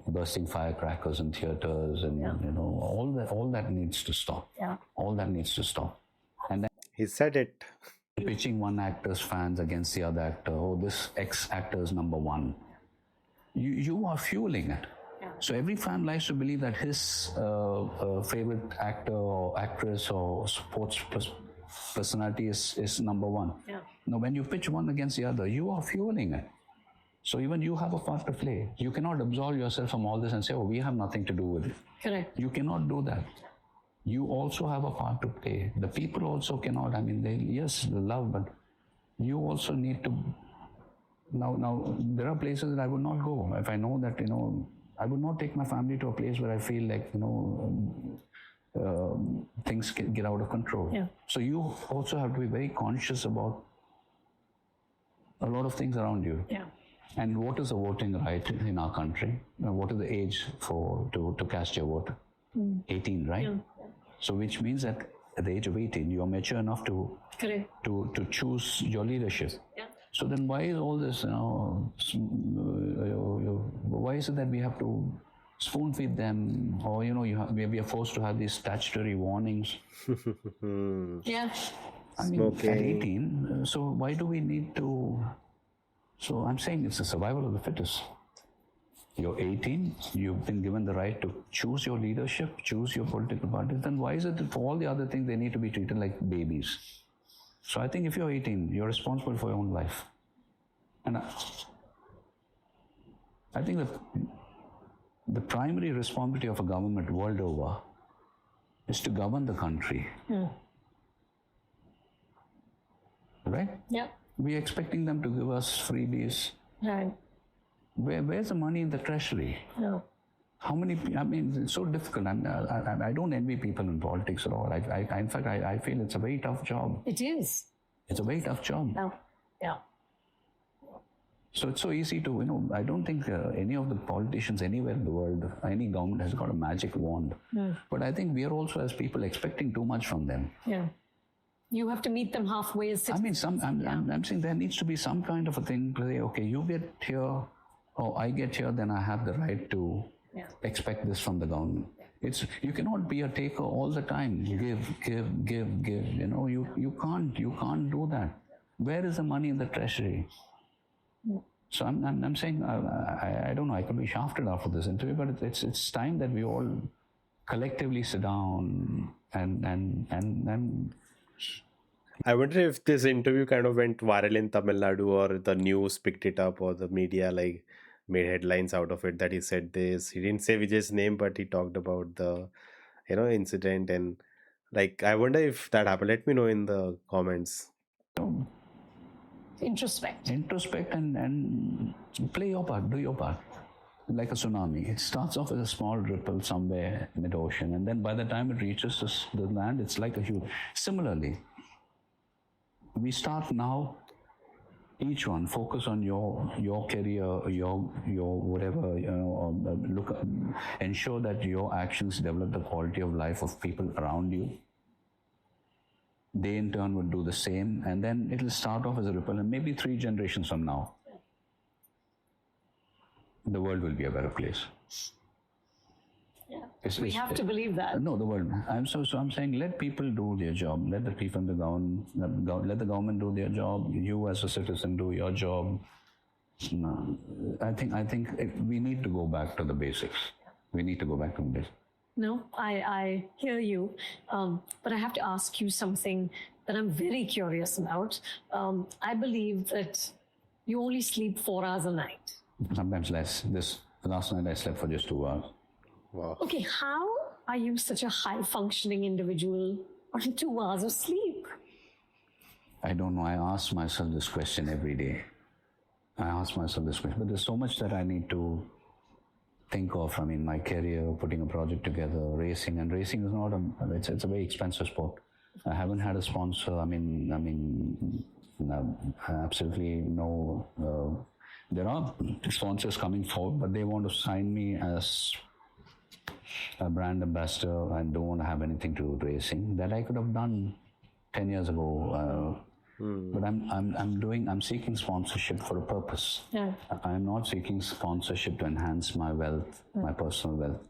bursting firecrackers in theaters, and all that needs to stop. Yeah. All that needs to stop. And then He said it. pitching one actor's fans against the other actor. Oh, this ex actor is number one. you are fueling it. So every fan likes to believe that his favorite actor or actress or sports personality is number one. Now, when you pitch one against the other, you are fueling it. So even you have a part to play. You cannot absolve yourself from all this and say, oh, we have nothing to do with it. Correct. You cannot do that. You also have a part to play. The people also cannot. I mean, yes, they love, but you also need to. Now, there are places that I would not go if I know that, I would not take my family to a place where I feel like, things get out of control. Yeah. So you also have to be very conscious about a lot of things around you. Yeah. And what is the voting right in our country? What is the age to cast your vote? 18, right? Yeah. So which means that at the age of 18, you are mature enough to choose your leadership. Yeah. So then why is all this, why is it that we have to spoon feed them, or, we are forced to have these statutory warnings? Yeah. I mean, at 18, so why do we need to? So I'm saying it's a survival of the fittest. You're 18, you've been given the right to choose your leadership, choose your political parties, then why is it that for all the other things they need to be treated like babies? So I think if you're 18, you're responsible for your own life. And I think that the primary responsibility of a government world over is to govern the country. Right? Yeah. We're expecting them to give us freebies. Right. Where's the money in the treasury? No. How many? I mean, it's so difficult. I don't envy people in politics at all. In fact, I feel it's a very tough job. It is. It's a very tough job. No. Yeah. So it's so easy to, I don't think any of the politicians anywhere in the world, any government has got a magic wand. But I think we are also, as people, expecting too much from them. Yeah. You have to meet them halfway as citizens. I mean, I'm saying there needs to be some kind of a thing to say, okay, you get here, or I get here, then I have the right to expect this from the government. You cannot be a taker all the time. Give. You can't do that. Where is the money in the treasury? So I'm saying, I don't know, I could be shafted after this interview, but it's time that we all collectively sit down and I wonder if this interview kind of went viral in Tamil Nadu, or the news picked it up, or the media made headlines out of it that he said this. He didn't say Vijay's name, but he talked about the incident, and I wonder if that happened. Let me know in the comments. Introspect and play your part, do your part. Like a tsunami, it starts off as a small ripple somewhere mid-ocean, and then by the time it reaches the land, it's like a huge. Similarly, we start now. Each one focus on your career, your whatever, ensure that your actions develop the quality of life of people around you. They in turn would do the same, and then it'll start off as a ripple, and maybe 3 generations from now, the world will be a better place. Yeah. We have to believe that. No, the world. I'm saying, let people do their job. Let the people in the government, let the government do their job. You as a citizen do your job. No, I think we need to go back to the basics. We need to go back to the basics. No, I hear you, but I have to ask you something that I'm very curious about. I believe that you only sleep 4 hours a night. Sometimes less. Last night I slept for just 2 hours. Wow. Okay, how are you such a high-functioning individual on 2 hours of sleep? I don't know. I ask myself this question every day. But there's so much that I need to think of. I mean, my career, putting a project together, racing is not it's a very expensive sport. I haven't had a sponsor. I mean, absolutely no. There are sponsors coming forward, but they want to sign me as a brand ambassador and don't want to have anything to do with racing. That I could have done 10 years ago. But I'm seeking sponsorship for a purpose. Yeah. I'm not seeking sponsorship to enhance my wealth, my personal wealth.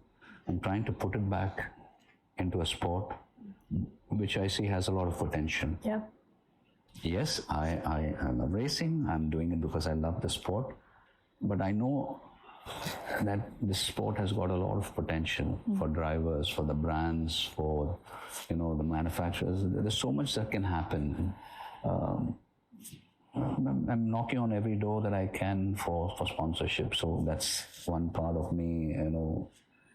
I'm trying to put it back into a sport which I see has a lot of potential. Yeah. Yes, I love racing. I'm doing it because I love the sport. But I know that this sport has got a lot of potential for drivers, for the brands, for the manufacturers. There's so much that can happen. I'm knocking on every door that I can for sponsorship. So that's one part of me.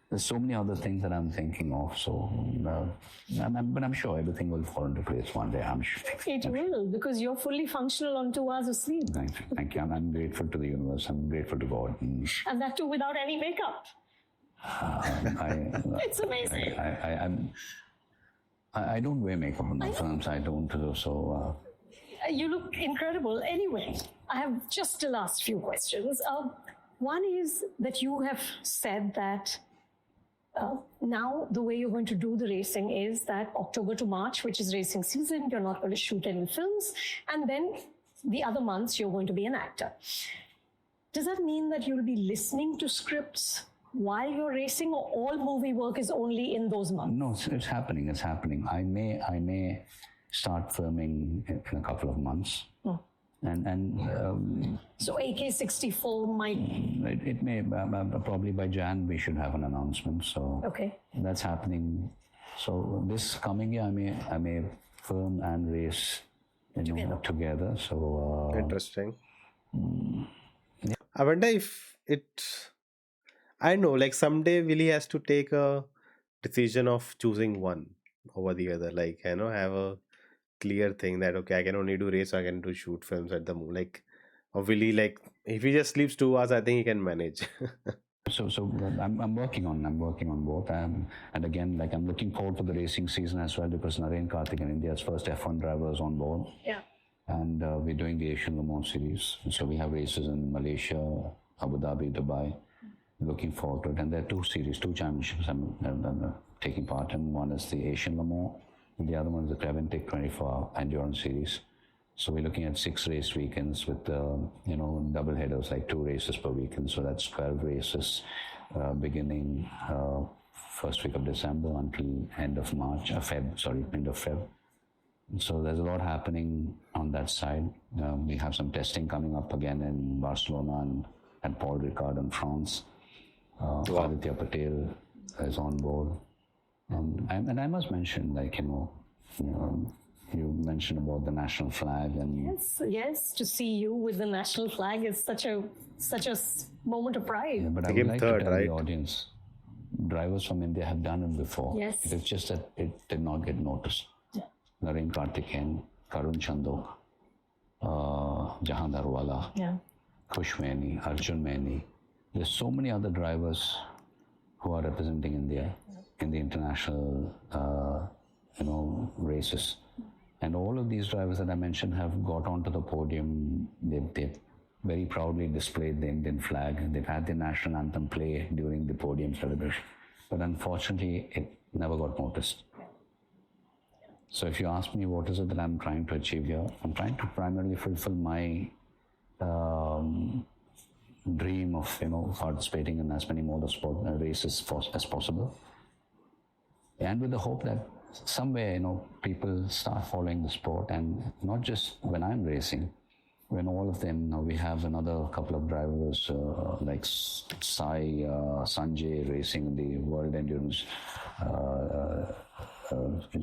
There's so many other things that I'm thinking of. So, but I'm sure everything will fall into place one day. I'm sure. It will, because you're fully functional on 2 hours of sleep. Thank you. I'm grateful to the universe. I'm grateful to God. And that too without any makeup. It's amazing. I don't wear makeup in my films. I don't do so. You look incredible. Anyway, I have just the last few questions. One is that you have said that now the way you're going to do the racing is that October to March, which is racing season, you're not going to shoot any films, and then the other months you're going to be an actor. Does that mean that you'll be listening to scripts while you're racing, or all movie work is only in those months? No, it's happening. It's happening. I may start filming in a couple of months. So AK-64 might... It may, probably by Jan we should have an announcement. So okay, that's happening. So this coming year I may film and race together. So interesting. I wonder if I know, like someday Willie has to take a decision of choosing one over the other. Like, have a clear thing that, okay, I can only do race, I can do shoot films at the moment. Like, or Willie, like, if he just sleeps 2 hours, I think he can manage. So I'm working on both. And again, like, I'm looking forward to the racing season as well, because Narain Karthikeyan, India's first F1 driver, is on board. Yeah. And we're doing the Asian Le Mans series. So we have races in Malaysia, Abu Dhabi, Dubai. Looking forward to it. And there are two championships I'm taking part in. One is the Asian Le Mans, and the other one is the critic 24-hour endurance series. So we're looking at 6 race weekends with double headers, like 2 races per weekend. So that's 12 races, beginning first week of December until end of Feb. So there's a lot happening on that side. We have some testing coming up again in Barcelona and at Paul Ricard in France. Aditya Patel is on board. And I must mention, like, you mentioned about the national flag, and yes, to see you with the national flag is such a moment of pride. Yeah, but I would like to tell the audience, drivers from India have done it before. Yes. It's just that it did not get noticed. Yeah. Narain Karthikeyan, Karun Chandhok, Jahan Darwala, Khush Maini, Arjun Maini. There's so many other drivers who are representing India in the international, races. And all of these drivers that I mentioned have got onto the podium. They've very proudly displayed the Indian flag. They've had the national anthem play during the podium celebration. But unfortunately, it never got noticed. So if you ask me what is it that I'm trying to achieve here, I'm trying to primarily fulfill my dream of participating in as many motorsport races as possible, and with the hope that somewhere people start following the sport, and not just when I'm racing, when all of them. We have another couple of drivers like Sanjay racing in the World Endurance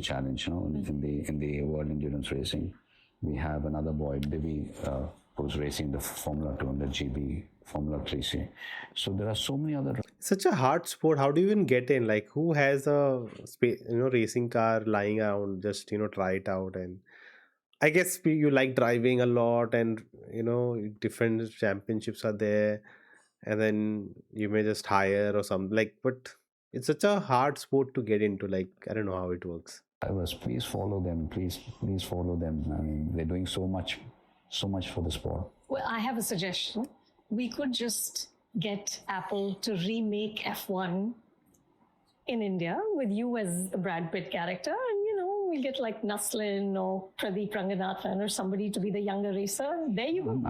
Challenge, in the World Endurance Racing. We have another boy, Divi, who's racing the Formula 200 GB, Formula 3C. So there are so many other... Such a hard sport. How do you even get in? Like, who has a racing car lying around? Just try it out. And I guess you like driving a lot, and different championships are there, and then you may just hire or something. Like, but it's such a hard sport to get into. Like, I don't know how it works. Please follow them. Please follow them. I mean, they're doing so much for the sport. Well, I have a suggestion. We could just get Apple to remake F1 in India with you as the Brad Pitt character, and we'll get like Naslin or Pradeep Ranganathan or somebody to be the younger racer. There you go.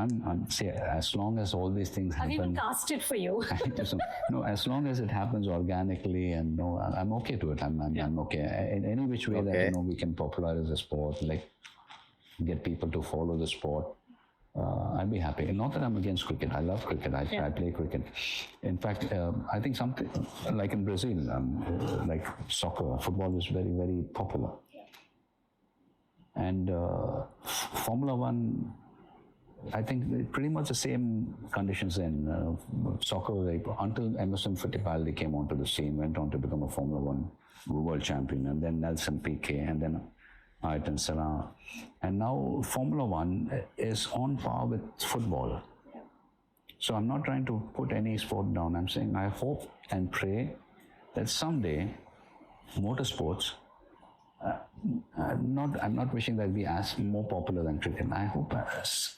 See, as long as all these things happen... I've even cast it for you. No, as long as it happens organically, and I'm okay to it. I'm okay. In any which way that we can popularize the sport, like get people to follow the sport. I'd be happy. Not that I'm against cricket. I love cricket. I play cricket. In fact, I think something like in Brazil, like soccer, football is very, very popular. And Formula One, I think pretty much the same conditions in soccer. Like, until Emerson Fittipaldi came onto the scene, went on to become a Formula One world champion, and then Nelson Piquet, and then Ayrton Senna. And now Formula One is on par with football. So I'm not trying to put any sport down. I'm saying I hope and pray that someday motorsports, I'm not wishing that it'll be as more popular than cricket. I hope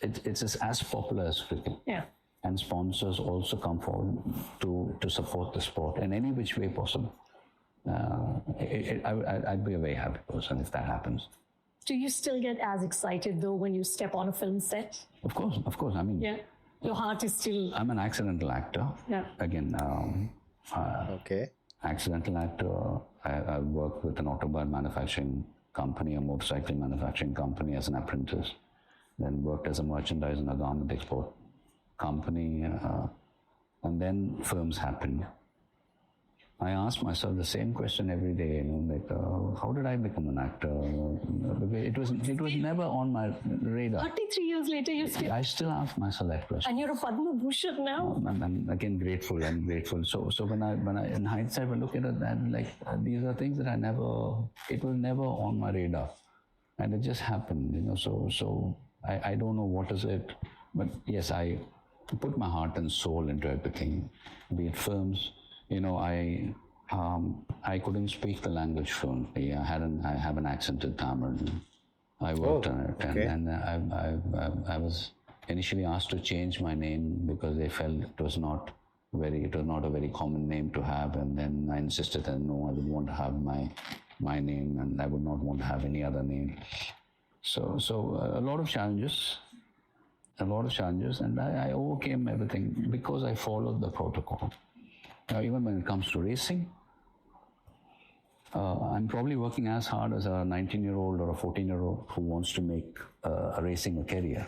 it's as popular as cricket. Yeah. And sponsors also come forward to support the sport in any which way possible. I'd be a very happy person if that happens. Do you still get as excited though when you step on a film set? Of course. I mean, yeah, your heart is still. I'm an accidental actor. Yeah. Again, Okay. accidental actor. I worked with an automobile manufacturing company, a motorcycle manufacturing company as an apprentice. Then worked as a merchandise in a garment export company. And then films happened. I ask myself the same question every day, how did I become an actor? It was never on my radar. 33 years later, you still. I still ask myself that question. And you're a Padma Bhushan now. I'm again grateful. I'm grateful. So when I in hindsight, I look at it and these are things that it was never on my radar, and it just happened. So I don't know what is it, but yes, I put my heart and soul into everything, be it films. I couldn't speak the language fluently. I have an accent in Tamil. I worked on it, okay. and I was initially asked to change my name because they felt it was not a very common name to have, and then I insisted that no, I would want to have my name, and I would not want to have any other name. So a lot of challenges, and I overcame everything because I followed the protocol. Now, even when it comes to racing, I'm probably working as hard as a 19-year-old or a 14-year-old who wants to make a racing a career.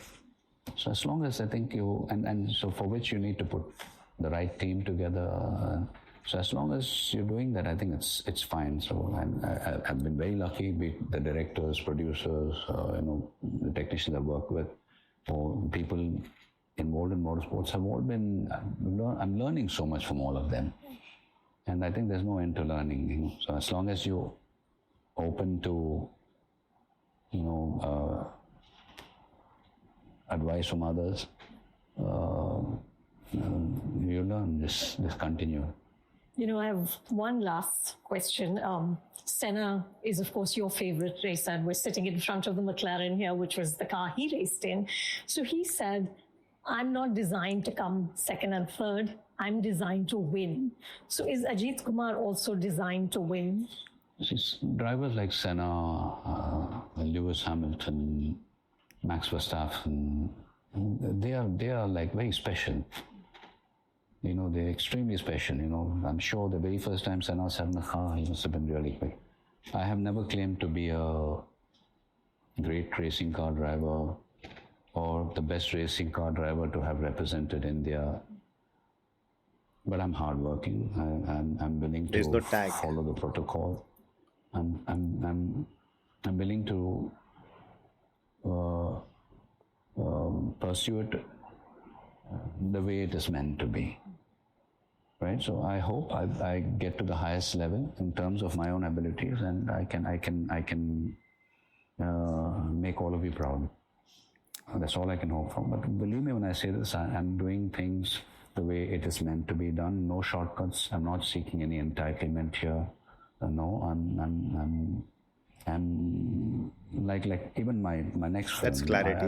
So as long as I think and so for which you need to put the right team together. So as long as you're doing that, I think it's fine. So I've been very lucky, be it the directors, producers, the technicians I work with, or people involved in motorsports have all been, I'm learning so much from all of them. And I think there's no end to learning. So as long as you're open to, advice from others, you learn, just continue. I have one last question. Senna is, of course, your favorite racer, and we're sitting in front of the McLaren here, which was the car he raced in. So he said, I'm not designed to come second and third. I'm designed to win. So is Ajith Kumar also designed to win? Drivers like Senna, Lewis Hamilton, Max Verstappen, they are like very special. They're extremely special. I'm sure the very first time Senna sat in a car, he must have been really quick. I have never claimed to be a great racing car driver or the best racing car driver to have represented India. But I'm hardworking. I'm willing to follow the protocol. I'm willing to pursue it the way it is meant to be. Right. So I hope I get to the highest level in terms of my own abilities, and I can make all of you proud. That's all I can hope for. But believe me when I say this, I'm doing things the way it is meant to be done. No shortcuts. I'm not seeking any entitlement here. No, I'm like even my next film. That's clarity.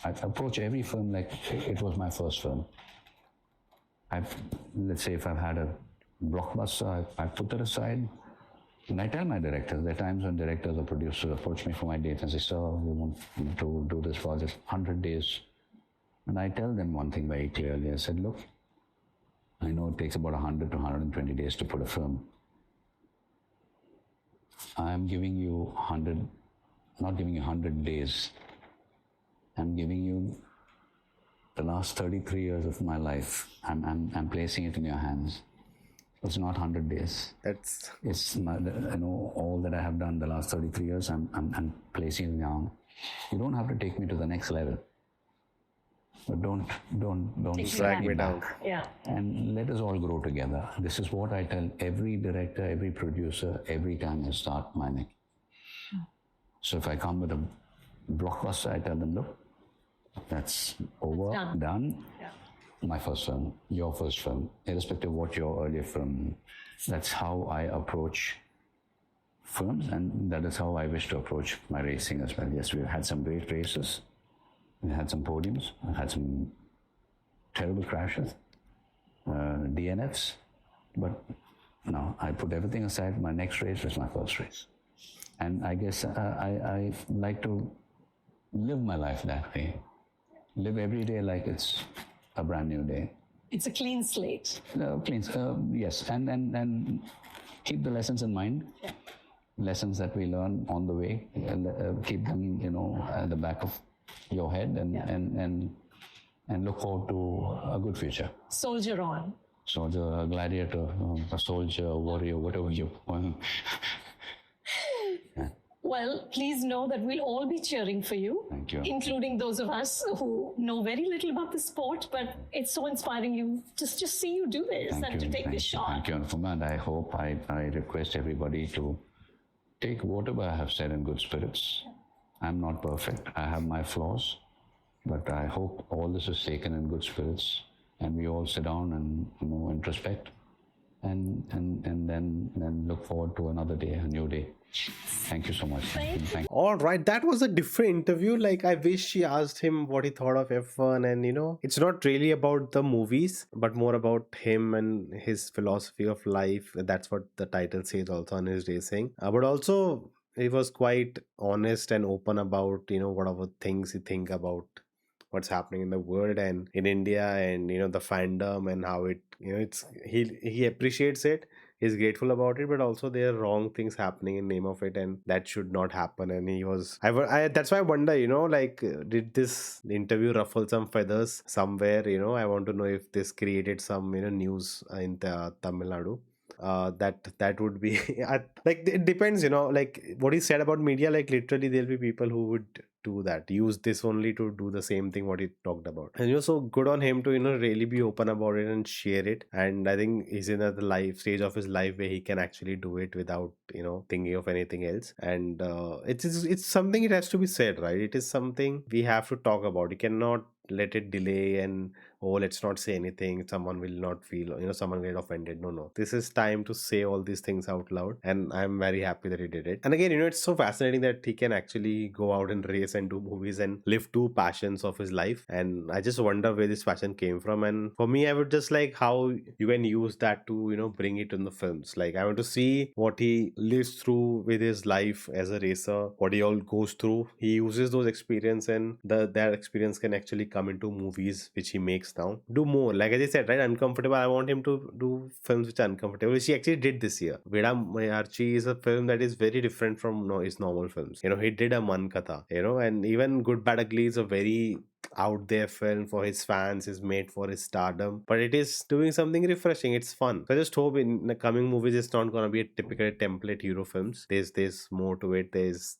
I approach every film like it was my first film. Let's say if I've had a blockbuster, I put it aside. And I tell my directors, there are times when directors or producers approach me for my date and say, sir, we want to do this for just 100 days. And I tell them one thing very clearly. I said, look, I know it takes about 100 to 120 days to put a film. I'm giving you 100, not giving you 100 days. I'm giving you the last 33 years of my life, I'm placing it in your hands. It's not 100 days. That's It's all that I have done the last 33 years. I'm placing it in your arm. You don't have to take me to the next level, but don't drag me down. Yeah. and let us all grow together. This is what I tell every director, every producer, every time I start my neck. So if I come with a blockbuster, I tell them, look, that's over, done. Yeah. My first film, your first film, irrespective of what your earlier film. That's how I approach films, and that is how I wish to approach my racing as well. Yes, we've had some great races, we had some podiums, we had some terrible crashes, DNFs, but no, I put everything aside. My next race was my first race, and I guess I like to live my life that way. Live every day like it's a brand new day. It's a clean slate. Yes, and keep the lessons in mind. Yeah. Lessons that we learn on the way. Keep them, at the back of your head, and look forward to a good future. Soldier on. Soldier, a gladiator, a soldier, a warrior, whatever you want. Well, please know that we'll all be cheering for you. Thank you. Including those of us who know very little about the sport, but it's so inspiring you just to see you do this and to take this shot. Thank you, Anupama, and I hope I request everybody to take whatever I have said in good spirits. I'm not perfect. I have my flaws, but I hope all this is taken in good spirits, and we all sit down and introspect, and then look forward to another day, a new day. Thank you so much. Thank you. all right. That was a different interview. Like, I wish she asked him what he thought of F1, and it's not really about the movies, but more about him and his philosophy of life. That's what the title says also on his racing. But also, he was quite honest and open about whatever things he think about what's happening in the world and in India, and the fandom, and how it it's he appreciates it. He's grateful about it, but also there are wrong things happening in name of it, and that should not happen. And he was I that's why I wonder, like, did this interview ruffle some feathers somewhere? I want to know if this created some news in Tamil Nadu. That would be like, it depends, like what he said about media. Like, literally there'll be people who would do that, use this only to do the same thing what he talked about. And so good on him to really be open about it and share it. And I think he's in the life stage of his life where he can actually do it without thinking of anything else. And it's something, it has to be said, right? It is something we have to talk about. You cannot let it delay and, oh, let's not say anything, someone will not feel, someone will get offended. No, this is time to say all these things out loud, and I'm very happy that he did it. And again, it's so fascinating that he can actually go out and race and do movies and live two passions of his life. And I just wonder where this passion came from. And for me, I would just like how you can use that to bring it in the films. Like, I want to see what he lives through with his life as a racer, what he all goes through. He uses those experience, and that experience can actually come into movies which he makes now. Do more, like as I said, right? Uncomfortable, I want him to do films which are uncomfortable, which he actually did this year. Veda Mayarchi is a film that is very different from his normal films. He did a Man Katha, and even Good Bad Ugly is a very out there film for his fans, is made for his stardom, but it is doing something refreshing. It's fun. So I just hope in the coming movies it's not gonna be a typical template hero films. There's more to it. There's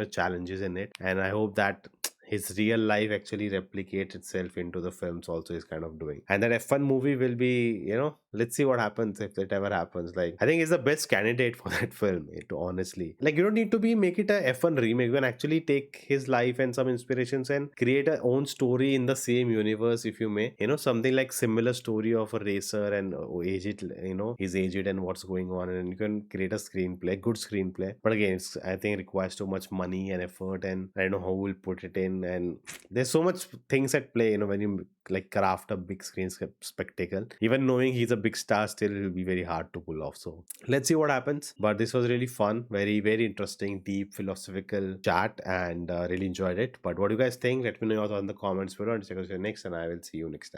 challenges in it, and I hope that his real life actually replicates itself into the films also is kind of doing. And that F1 movie will be, let's see what happens, if it ever happens. Like, I think he's the best candidate for that film, honestly. Like, you don't need to make it a F1 remake. You can actually take his life and some inspirations and create a own story in the same universe, if you may. Something like similar story of a racer and Ajit, he's aged and what's going on, and you can create a screenplay, good screenplay. But again, I think it requires too much money and effort, and I don't know how we'll put it in. And there's so much things at play, when you like craft a big screen spectacle. Even knowing he's a big star, still it will be very hard to pull off. So let's see what happens. But this was really fun, very, very interesting, deep philosophical chat, and really enjoyed it. But what do you guys think? Let me know in the comments below, and check out your next, and I will see you next time.